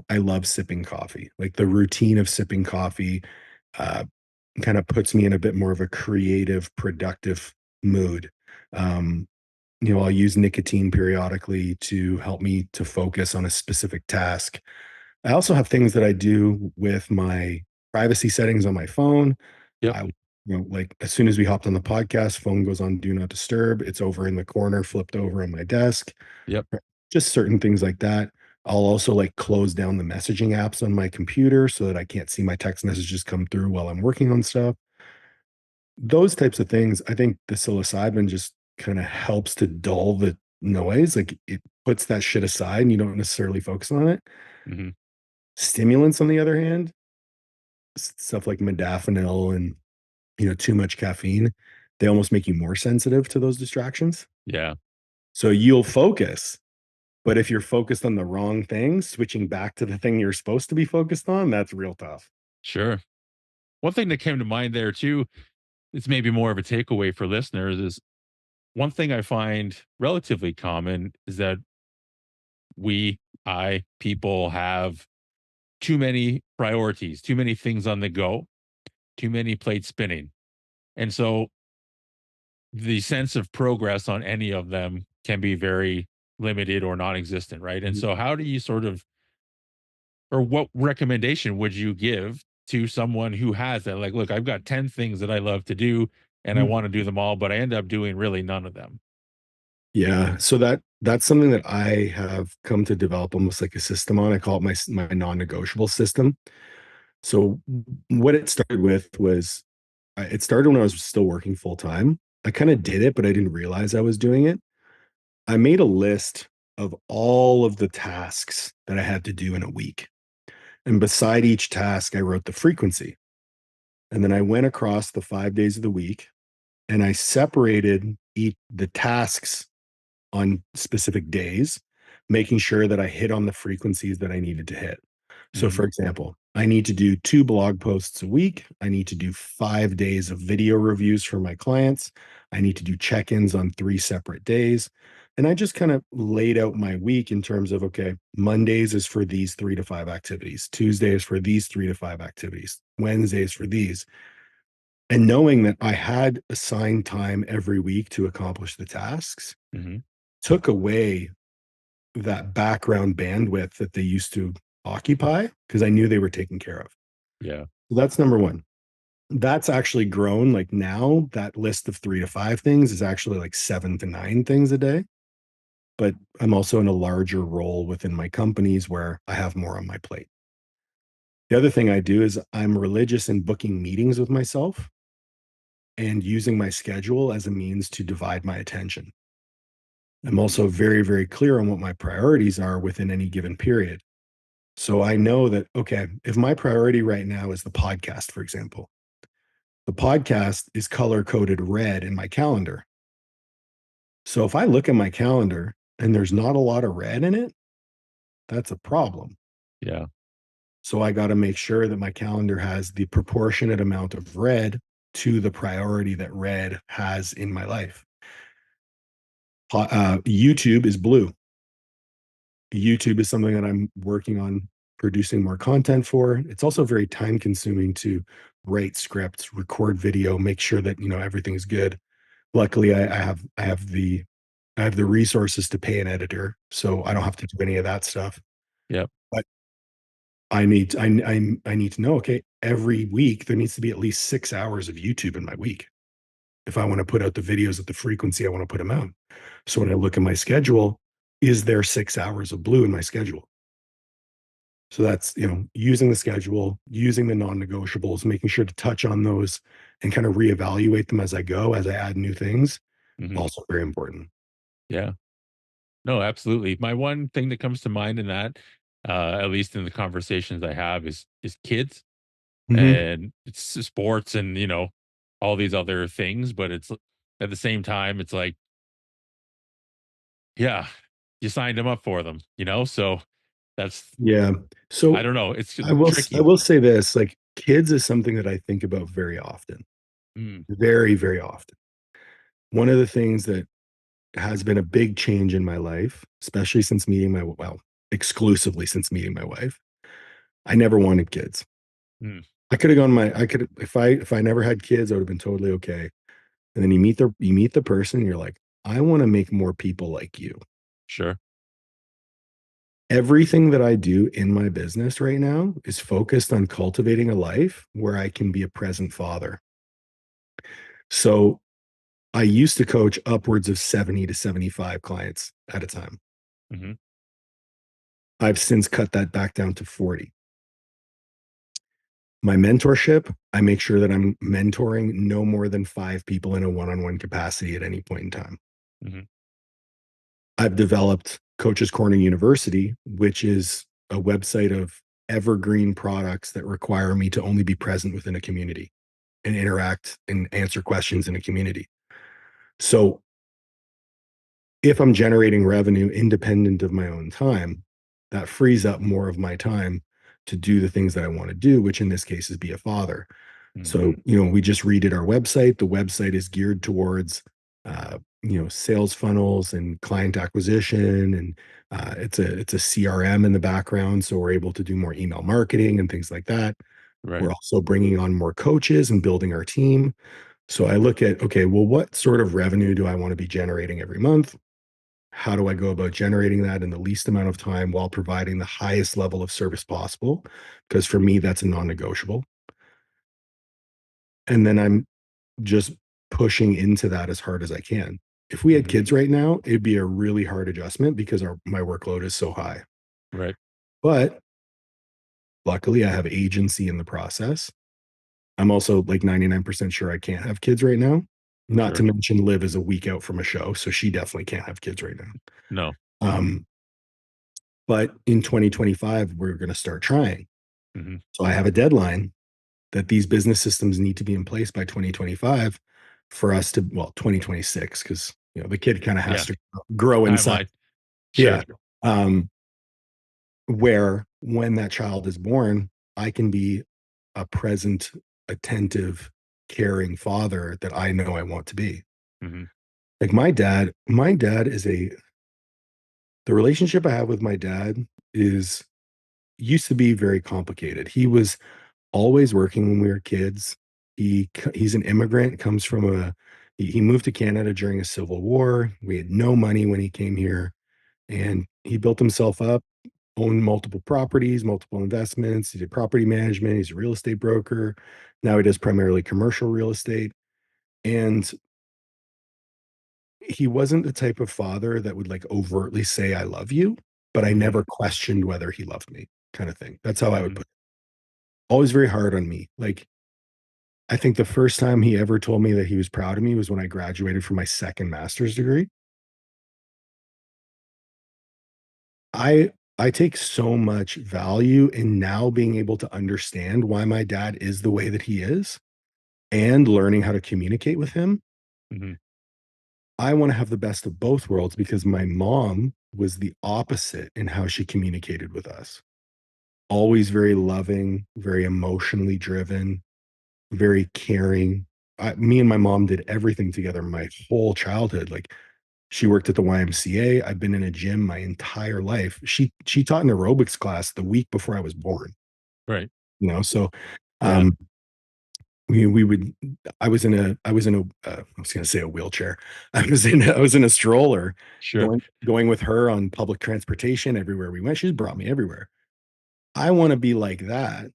S2: I love sipping coffee. Like the routine of sipping coffee uh, kind of puts me in a bit more of a creative, productive mood. Um, I'll use nicotine periodically to help me to focus on a specific task. I also have things that I do with my privacy settings on my phone.
S1: Yep.
S2: I, like as soon as we hopped on the podcast, phone goes on do not disturb. It's over in the corner, flipped over on my desk.
S1: Yep.
S2: Right. Just certain things like that. I'll also like close down the messaging apps on my computer so that I can't see my text messages come through while I'm working on stuff. Those types of things, I think the psilocybin just kind of helps to dull the noise. Like it puts that shit aside and you don't necessarily focus on it.
S1: Mhm.
S2: Stimulants, on the other hand, stuff like modafinil and too much caffeine, they almost make you more sensitive to those distractions.
S1: Yeah.
S2: So you'll focus, but if you're focused on the wrong thing, switching back to the thing you're supposed to be focused on, that's real tough.
S1: Sure. One thing that came to mind there too, it's maybe more of a takeaway for listeners is one thing I find relatively common is that people have too many priorities, too many things on the go, too many plates spinning. And so the sense of progress on any of them can be very limited or non-existent, right? And
S2: Mhm.
S1: so how do you sort of, or what recommendation would you give to someone who has that? Like, look, I've got 10 things that I love to do and I
S2: Mhm.
S1: want to do them all, but I end up doing really none of them.
S2: Yeah, so that's something that I have come to develop almost like a system on. I call it my non-negotiable system. So what it started with was it started when I was still working full time. I kind of did it, but I didn't realize I was doing it. I made a list of all of the tasks that I had to do in a week. And beside each task, I wrote the frequency. And then I went across the 5 days of the week and I separated the tasks on specific days, making sure that I hit on the frequencies that I needed to hit. So,
S1: Hmm.
S2: for example, I need to do 2 blog posts a week. I need to do 5 days of video reviews for my clients. I need to do check ins on 3 separate days. And I just kind of laid out my week in terms of okay, Mondays is for these 3 to 5 activities, Tuesdays for these 3 to 5 activities, Wednesdays for these. And knowing that I had assigned time every week to accomplish the tasks
S1: Hmm.
S2: took away that background bandwidth that they used to occupy because I knew they were taken care of.
S1: Yeah.
S2: So that's number one. That's actually grown. Like now, that list of 3 to 5 things is actually like 7 to 9 things a day. But I'm also in a larger role within my companies where I have more on my plate. The other thing I do is I'm religious in booking meetings with myself and using my schedule as a means to divide my attention. I'm also very, very clear on what my priorities are within any given period. So I know that, okay, if my priority right now is the podcast, for example, the podcast is color coded red in my calendar. So if I look at my calendar and there's not a lot of red in it, that's a problem.
S1: Yeah.
S2: So I got to make sure that my calendar has the proportionate amount of red to the priority that red has in my life. YouTube is blue. YouTube is something that I'm working on producing more content for. It's also very time consuming to write scripts, record video, make sure that everything's good. Luckily, I have the resources to pay an editor, so I don't
S1: Mhm.
S2: have to do any of that stuff.
S1: Yep.
S2: But I need to know. Okay, every week there needs to be at least 6 hours of YouTube in my week if I want to put out the videos at the frequency I want to put them out. So when I look at my schedule, is there 6 hours of blue in my schedule? So that's, using the schedule, using the non-negotiables, making sure to touch on those and kind of reevaluate them as I go, as I add new things.
S1: Mhm.
S2: Also very important.
S1: Yeah. No, absolutely. My one thing that comes to mind in that, at least in the conversations I have, is kids,
S2: Mhm.
S1: and it's sports and, all these other things, but it's at the same time, it's like, yeah, you signed them up for them, So that's
S2: Yeah.
S1: I
S2: So
S1: don't know, it's
S2: I
S1: tricky.
S2: will say this, like kids is something that I think about very often.
S1: Mm,
S2: Very, very often. One of the things that has been a big change in my life, especially since meeting my well, exclusively since meeting my wife. I never wanted kids.
S1: mm,
S2: I could if I never had kids, I would have been totally okay. And then you meet the person, and you're like, I want to make more people like you.
S1: sure.
S2: Everything that I do in my business right now is focused on cultivating a life where I can be a present father. So I used to coach upwards of 70 to 75 clients at a time.
S1: Mhm,
S2: I've since cut that back down to 40. My mentorship, I make sure that I'm mentoring no more than 5 people in a one-on-one capacity at any point in time.
S1: mhm,
S2: I've developed Coaches Corner University, which is a website of evergreen products that require me to only be present within a community and interact and answer questions in a community. So if I'm generating revenue independent of my own time, that frees up more of my time to do the things that I want to do, which in this case is be a father. So,
S1: mhm,
S2: we just redid our website. The website is geared towards, sales funnels and client acquisition, and it's a CRM in the background, so we're able to do more email marketing and things like that.
S1: right.
S2: We're also bringing on more coaches and building our team. So I look at, okay, well, what sort of revenue do I want to be generating every month? How do I go about generating that in the least amount of time while providing the highest level of service possible? Because for me, that's a non-negotiable. And then I'm just pushing into that as hard as I can. If we had
S1: Mhm,
S2: kids right now, it'd be a really hard adjustment because my workload is so high.
S1: right.
S2: But luckily, I have agency in the process. I'm also like 99% sure I can't have kids right now. Not to
S1: Sure.
S2: mention Liv is a week out from a show, so she definitely can't have kids right now.
S1: No.
S2: Um, but in 2025, we're going to start trying.
S1: Mhm,
S2: So I have a deadline that these business systems need to be in place by 2025 for us to, well, 2026, because the kid kind of has
S1: yeah,
S2: to grow inside.
S1: timeline.
S2: Yeah.
S1: Sure.
S2: Um, where when that child is born, I can be a present, attentive, caring father that I know I want to be.
S1: Mhm,
S2: Like my dad is the relationship I have with my dad is used to be very complicated. He was always working when we were kids. He's an immigrant, comes from he moved to Canada during a civil war. We had no money when he came here, and he built himself up, owned multiple properties, multiple investments. He did property management. He's a real estate broker. Now he does primarily commercial real estate. And he wasn't the type of father that would like overtly say, I love you, but I
S1: mhm,
S2: never questioned whether he loved me, kind of thing. That's how I would
S1: mhm,
S2: put it. Always very hard on me. Like, I think the first time he ever told me that he was proud of me was when I graduated from my second master's degree. I take so much value in now being able to understand why my dad is the way that he is and learning how to communicate with him.
S1: mhm,
S2: I want to have the best of both worlds because my mom was the opposite in how she communicated with us. Always very loving, very emotionally driven, very caring. Me and my mom did everything together my whole childhood. Like she worked at the YMCA. I've been in a gym my entire life. She taught an aerobics class the week before I was born.
S1: right.
S2: So
S1: Yeah,
S2: um, we would. I was going to say a wheelchair. I was in a stroller
S1: sure.
S2: going with her on public transportation everywhere we went. She's brought me everywhere. I want to be like that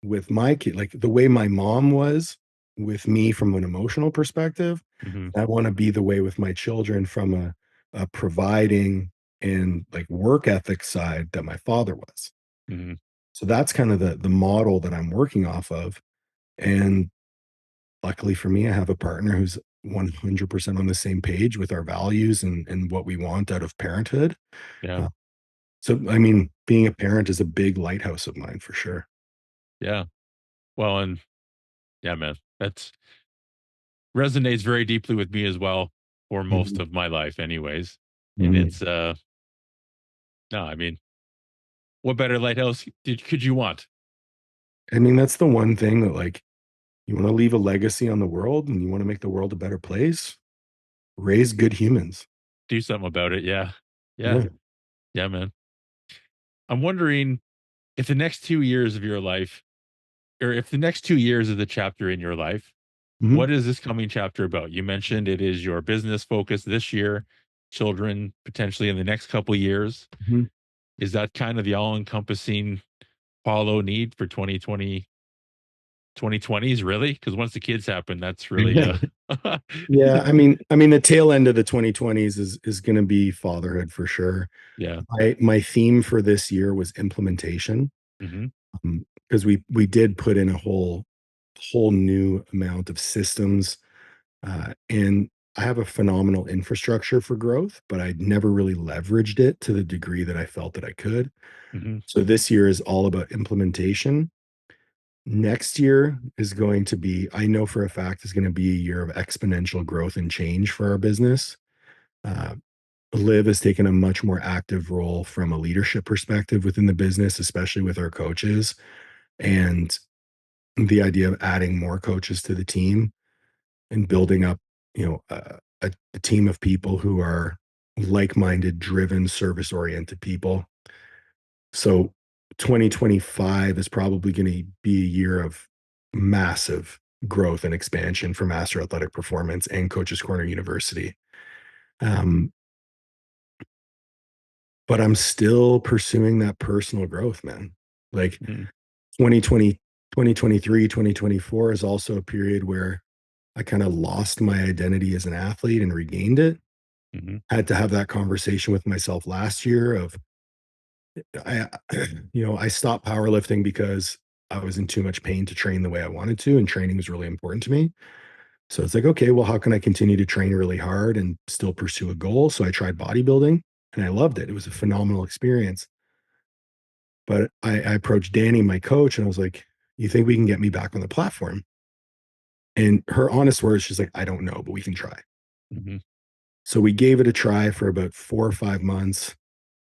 S2: with my kid, like the way my mom was with me from an emotional perspective.
S1: Mhm,
S2: I want to be the way with my children from a providing, and like work ethic side that my father was.
S1: Mhm.
S2: So that's kind of the model that I'm working off of. And luckily for me, I have a partner who's 100% on the same page with our values and what we want out of parenthood.
S1: Yeah.
S2: Uh, so, I mean, being a parent is a big lighthouse of mine for sure.
S1: Yeah. Well, and yeah, man, that's resonates very deeply with me as well for most
S2: Mhm.
S1: of my life anyways. And
S2: Mhm.
S1: it's no, I mean, what better lighthouse could you want?
S2: I mean, that's the one thing that, like, you want to leave a legacy on the world and you want to make the world a better place, raise good humans.
S1: Do something about it. Yeah. Yeah.
S2: Yeah.
S1: Yeah, man. I'm wondering if the next 2 years of your life, or if the next 2 years is the chapter in your life,
S2: Mhm.
S1: what is this coming chapter about? You mentioned it is your business focus this year, children potentially in the next couple years.
S2: Mhm.
S1: Is that kind of the all-encompassing Paul Oneid for 2020s, really? Because once the kids happen, that's really,
S2: Yeah, I mean, the tail end of the 2020s is gonna be fatherhood for sure.
S1: yeah.
S2: My theme for this year was implementation,
S1: Mhm.
S2: because we did put in a whole new amount of systems, and I have a phenomenal infrastructure for growth, but I'd never really leveraged it to the degree that I felt that I could.
S1: Mhm.
S2: So this year is all about implementation. Next year is going to be, I know for a fact, is going to be a year of exponential growth and change for our business. Uh, Liv has taken a much more active role from a leadership perspective within the business, especially with our coaches, and the idea of adding more coaches to the team and building up, a team of people who are like-minded, driven, service-oriented people. So 2025 is probably going to be a year of massive growth and expansion for Master Athletic Performance and Coaches Corner University. Um, but I'm still pursuing that personal growth, man. Like
S1: Mhm.
S2: 2020, 2023, 2024 is also a period where I kind of lost my identity as an athlete and regained it.
S1: Mhm.
S2: Had to have that conversation with myself last year of I I stopped powerlifting because I was in too much pain to train the way I wanted to, and training was really important to me. So it's like, okay, well, how can I continue to train really hard and still pursue a goal? So I tried bodybuilding and I loved it. It was a phenomenal experience. But I approached Danny, my coach, and I was like, you think we can get me back on the platform? And her honest words, she's like, I don't know, but we can try.
S1: Mhm.
S2: So we gave it a try for about 4 or 5 months.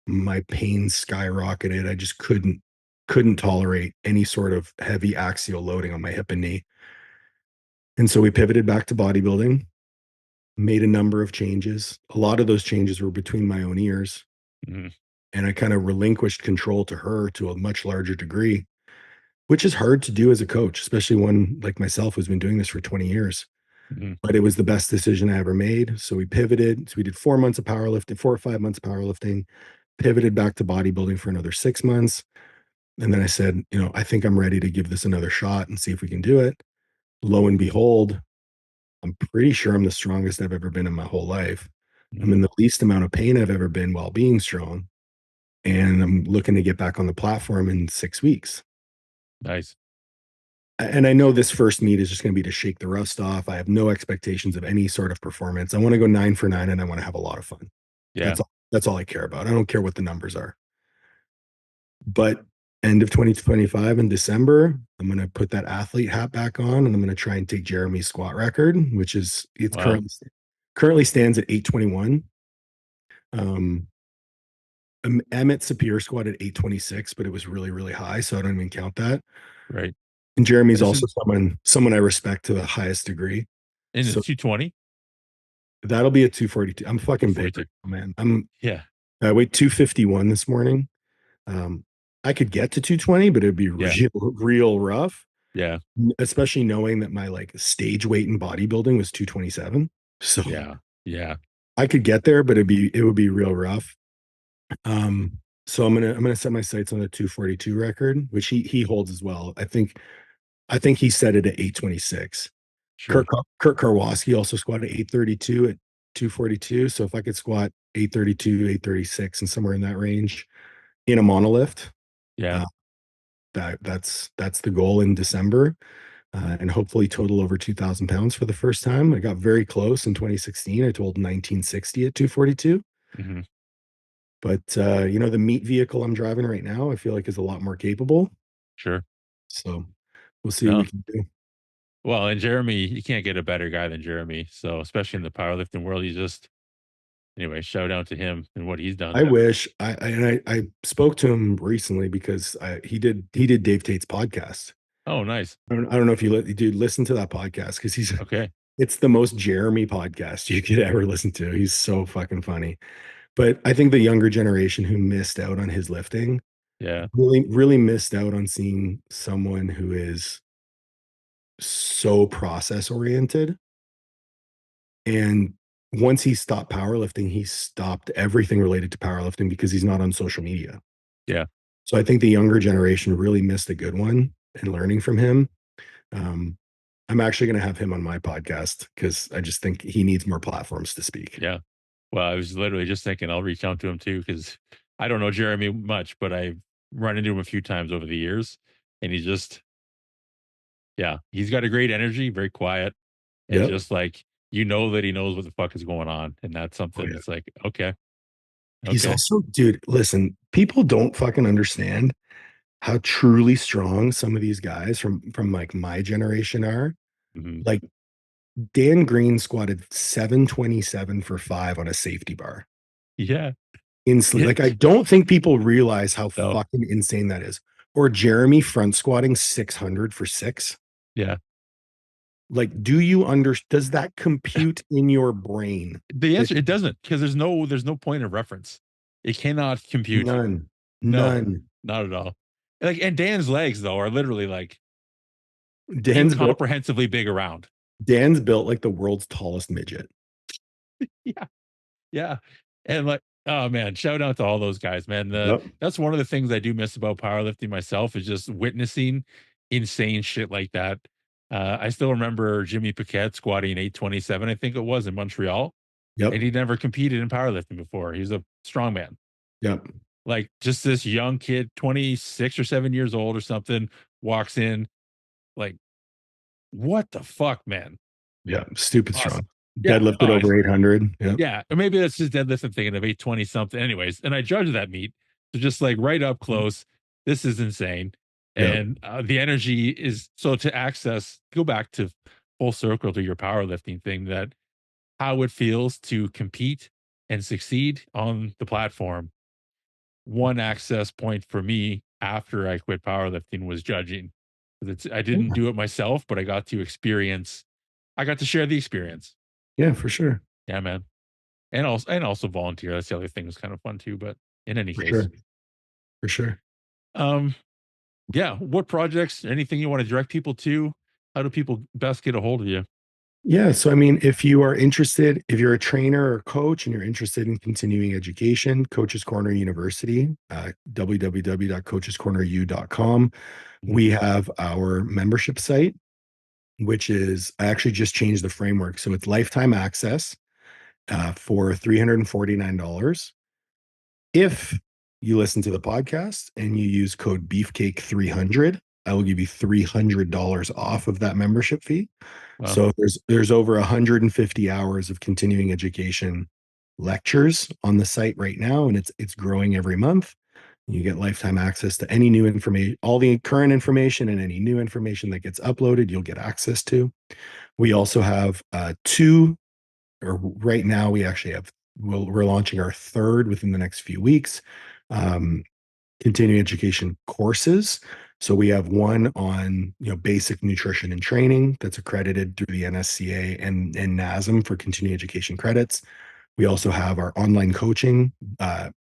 S2: My pain skyrocketed. I just couldn't tolerate any sort of heavy axial loading on my hip and knee. And so we pivoted back to bodybuilding, made a number of changes. A lot of those changes were between my own ears,
S1: Mhm.
S2: and I kind of relinquished control to her to a much larger degree, which is hard to do as a coach, especially one like myself who's been doing this for 20 years.
S1: Mhm.
S2: But it was the best decision I ever made. So we pivoted. So we did 4 months of powerlifting, 4 or 5 months of powerlifting, pivoted back to bodybuilding for another 6 months. And then I said, I think I'm ready to give this another shot and see if we can do it. Lo and behold, I'm pretty sure I'm the strongest I've ever been in my whole life. I'm
S1: Mhm.
S2: in the least amount of pain I've ever been while being strong. And I'm looking to get back on the platform in 6 weeks.
S1: Nice.
S2: And I know this first meet is just going to be to shake the rust off. I have no expectations of any sort of performance. I want to go 9 for 9 and I want to have a lot of fun.
S1: Yeah.
S2: That's all I care about. I don't care what the numbers are. But end of 2025 in December, I'm going to put that athlete hat back on and I'm going to try and take Jeremy's squat record, which is it's
S1: Wow.
S2: currently stands at 821. Um, Emmett Sapir squat at 826, but it was really, really high. So I don't even count that.
S1: Right.
S2: And Jeremy's also
S1: Isn't
S2: someone I respect to the highest degree.
S1: and it's
S2: So
S1: 220?
S2: that'll be a 242. I'm fucking big right
S1: 242.
S2: now, man.
S1: Yeah.
S2: I weighed 251 this morning. Um, I could get to 220, but it'd be
S1: Yeah.
S2: real rough,
S1: Yeah.
S2: especially knowing that my like stage weight in bodybuilding was 227. So
S1: Yeah. Yeah.
S2: I could get there, but it would be real rough. Um, so I'm gonna set my sights on the 242 record, which he holds as well. I think he set it at 826.
S1: Sure.
S2: Kurt Karwoski also squatted 832 at 242. So if I could squat 832, 836, and somewhere in that range in a monolift.
S1: Yeah.
S2: Uh, that's the goal in December, and hopefully total over 2,000 pounds for the first time. I got very close in 2016. I told 1960 at 242.
S1: Hmm.
S2: But the meat vehicle I'm driving right now, I feel like is a lot more capable.
S1: Sure.
S2: So we'll see what we
S1: No.
S2: can do.
S1: Well, and Jeremy, you can't get a better guy than Jeremy. So, especially in the powerlifting world, he's just anyway. Shout out to him and what he's done.
S2: I wish I spoke to him recently because he did Dave Tate's podcast.
S1: Oh, nice.
S2: I don't know if dude, listen to that podcast because
S1: Okay.
S2: it's the most Jeremy podcast you could ever listen to. He's so fucking funny. But I think the younger generation who missed out on his lifting
S1: Yeah.
S2: really, really missed out on seeing someone who is so process oriented. And once he stopped powerlifting, he stopped everything related to powerlifting because he's not on social media.
S1: Yeah.
S2: So I think the younger generation really missed a good one and learning from him. Um, I'm actually going to have him on my podcast because I just think he needs more platforms to speak.
S1: Yeah. Well, I was literally just thinking I'll reach out to him too because I don't know Jeremy much, but I've run into him a few times over the years, and he's just yeah, he's got a great energy, very quiet, and
S2: Yep.
S1: just like you know that he knows what the fuck is going on, and that's
S2: Oh
S1: something.
S2: yeah.
S1: It's like okay,
S2: He's
S1: okay,
S2: also, dude, listen, people don't fucking understand how truly strong some of these guys from like my generation are.
S1: hmm
S2: Like Dan Green squatted 727 for 5 on a safety bar.
S1: yeah,
S2: Like, I
S1: it,
S2: don't think people realize how
S1: no,
S2: fucking insane that is. Or Jeremy front squatting 600 for 6.
S1: yeah.
S2: Like, does that compute in your brain?
S1: The
S2: That
S1: answer it doesn't because there's no point of reference. It cannot compute.
S2: none,
S1: No,
S2: none.
S1: not at all. Like and Dan's legs though are literally like
S2: Dan's built,
S1: incomprehensibly big around.
S2: Dan's built like the world's tallest midget.
S1: Yeah. Yeah. And like, oh man, shout out to all those guys, man.
S2: Yep.
S1: That's one of the things I do miss about powerlifting myself is just witnessing insane shit like that. I still remember Jimmy Paquette squatting 827, I think it was in Montreal,
S2: Yep.
S1: and he never competed in powerlifting before. He's a strongman.
S2: Yep.
S1: Like just this young kid, 26 or 7 years old or something, walks in like, what the fuck, man?
S2: Yeah. Stupid strong.
S1: Awesome. Yeah.
S2: Deadlifted
S1: Oh,
S2: over 800. Yep.
S1: yeah, or maybe that's just deadlift I'm thinking of 820 something. Anyways, and I judge that meet. So just like right up close, this is insane.
S2: Yep.
S1: And the energy is so to access, go back to full circle to your powerlifting thing that how it feels to compete and succeed on the platform. One access point for me after I quit powerlifting was judging. 'Cause I didn't
S2: Yeah.
S1: do it myself, but I got to share the experience.
S2: Yeah, for sure.
S1: Yeah, man. And also volunteer. That's the other thing that's kind of fun too. But in any
S2: For
S1: case,
S2: sure. For sure.
S1: um, yeah. What projects? Anything you want to direct people to? How do people best get a hold of you?
S2: Yeah. So, I mean, if you are interested, if you're a trainer or coach and you're interested in continuing education, Coaches Corner University, www.coachescorneru.com.
S1: Mhm.
S2: We have our membership site, which is, I actually just changed the framework. So it's lifetime access for $349. If you listen to the podcast and you use code Beefcake300, I will give you $300 off of that membership fee.
S1: Well,
S2: So there's over 150 hours of continuing education lectures on the site right now, and it's growing every month. You get lifetime access to any new information, all the current information, and any new information that gets uploaded, you'll get access to. We also have two, or right now we actually have, we're launching our third within the next few weeks. Um, Continuing education courses. So we have one on basic nutrition and training that's accredited through the NSCA and NASM for continuing education credits. We also have our online coaching,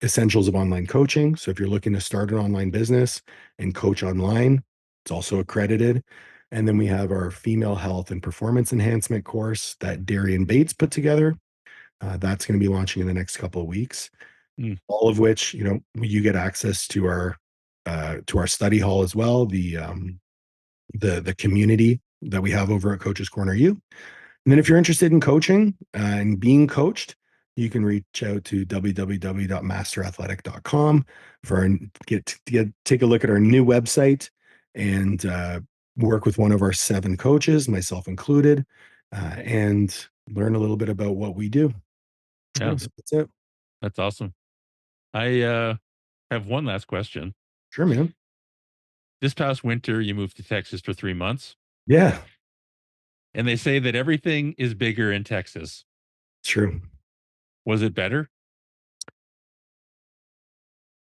S2: essentials of online coaching. So if you're looking to start an online business and coach online, it's also accredited. And then we have our female health and performance enhancement course that Darian Bates put together. That's going to be launching in the next couple of weeks.
S1: mm,
S2: All of which, you get access to our study hall as well, the community that we have over at Coaches Corner U. And then if you're interested in coaching and being coached, you can reach out to www.masterathletic.com for our, take a look at our new website and work with one of our 7 coaches, myself included, and learn a little bit about what we do.
S1: Yeah,
S2: Yeah, so that's it.
S1: that's awesome. I have one last question.
S2: Sure, man.
S1: This past winter, you moved to Texas for 3 months,
S2: Yeah,
S1: and they say that everything is bigger in Texas.
S2: true.
S1: Was it better?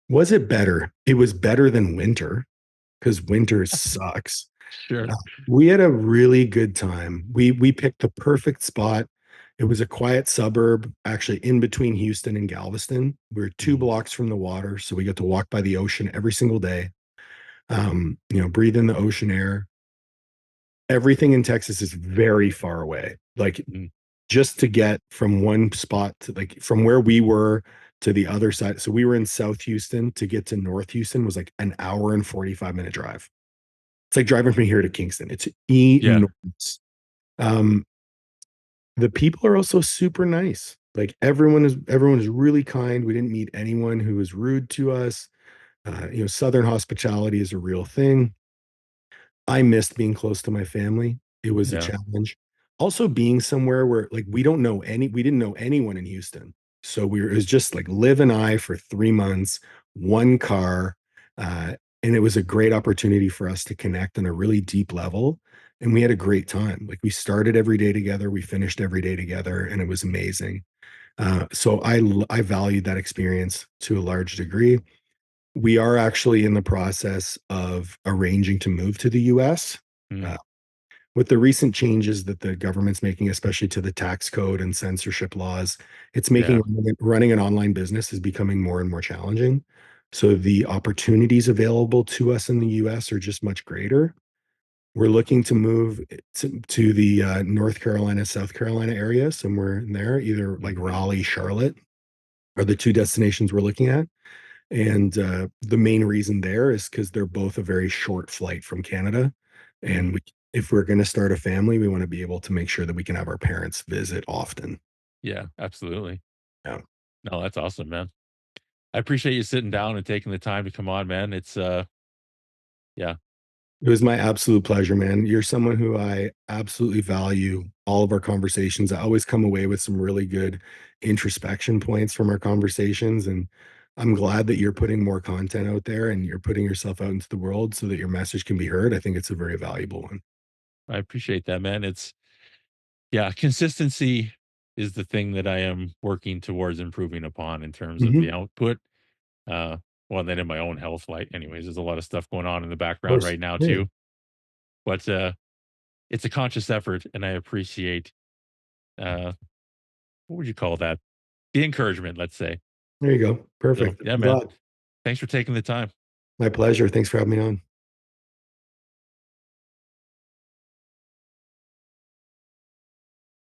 S2: Was it better? It was better than winter because winter sucks.
S1: Sure.
S2: We had a really good time. We picked the perfect spot. It was a quiet suburb, actually in between Houston and Galveston. We are two
S1: Mhm.
S2: blocks from the water, so we got to walk by the ocean every single day. Breathe in the ocean air. Everything in Texas is very far away. Like
S1: Mhm.
S2: just to get from one spot to like from where we were to the other side. So we were in South Houston to get to North Houston was like an hour and 45-minute drive. It's like driving from here to Kingston. It's
S1: Yeah.
S2: enormous. Um, the people are also super nice. Like everyone is really kind. We didn't meet anyone who was rude to us. Southern hospitality is a real thing. I missed being close to my family. It was a
S1: Yeah.
S2: challenge. Also being somewhere where like we didn't know anyone in Houston. So it was just like Liv and I for 3 months, one car. And it was a great opportunity for us to connect on a really deep level. And we had a great time. Like we started every day together, we finished every day together, and it was amazing. So I valued that experience to a large degree. We are actually in the process of arranging to move to the US.
S1: Mm.
S2: Uh, with the recent changes that the government's making, especially to the tax code and censorship laws, it's making
S1: Yeah.
S2: running an online business is becoming more and more challenging. So the opportunities available to us in the US are just much greater. We're looking to move to the North Carolina, South Carolina area, somewhere in there, either like
S1: Mhm.
S2: Raleigh, Charlotte are the 2 destinations we're looking at. And the main reason there is because they're both a very short flight from Canada. And
S1: Mhm.
S2: if we're going to start a family, we want to be able to make sure that we can have our parents visit often.
S1: Yeah, absolutely.
S2: Yeah.
S1: No, that's awesome, man. I appreciate you sitting down and taking the time to come on, man. It's yeah,
S2: It was my absolute pleasure, man. You're someone who I absolutely value all of our conversations. I always come away with some really good introspection points from our conversations. And I'm glad that you're putting more content out there and you're putting yourself out into the world so that your message can be heard. I think it's a very valuable one.
S1: I appreciate that, man. It's yeah, consistency is the thing that I am working towards improving upon in terms of
S2: Mhm.
S1: the output. Uh, well, then in my own health, like, anyways, there's a lot of stuff going on in the
S2: Of
S1: background
S2: course.
S1: right now
S2: Yeah.
S1: too. But it's a conscious effort, and I appreciate what would you call that? The encouragement, let's say.
S2: There you go.
S1: So
S2: Perfect.
S1: yeah,
S2: I'm
S1: man.
S2: glad.
S1: Thanks for taking the time.
S2: My pleasure. Thanks for having me on.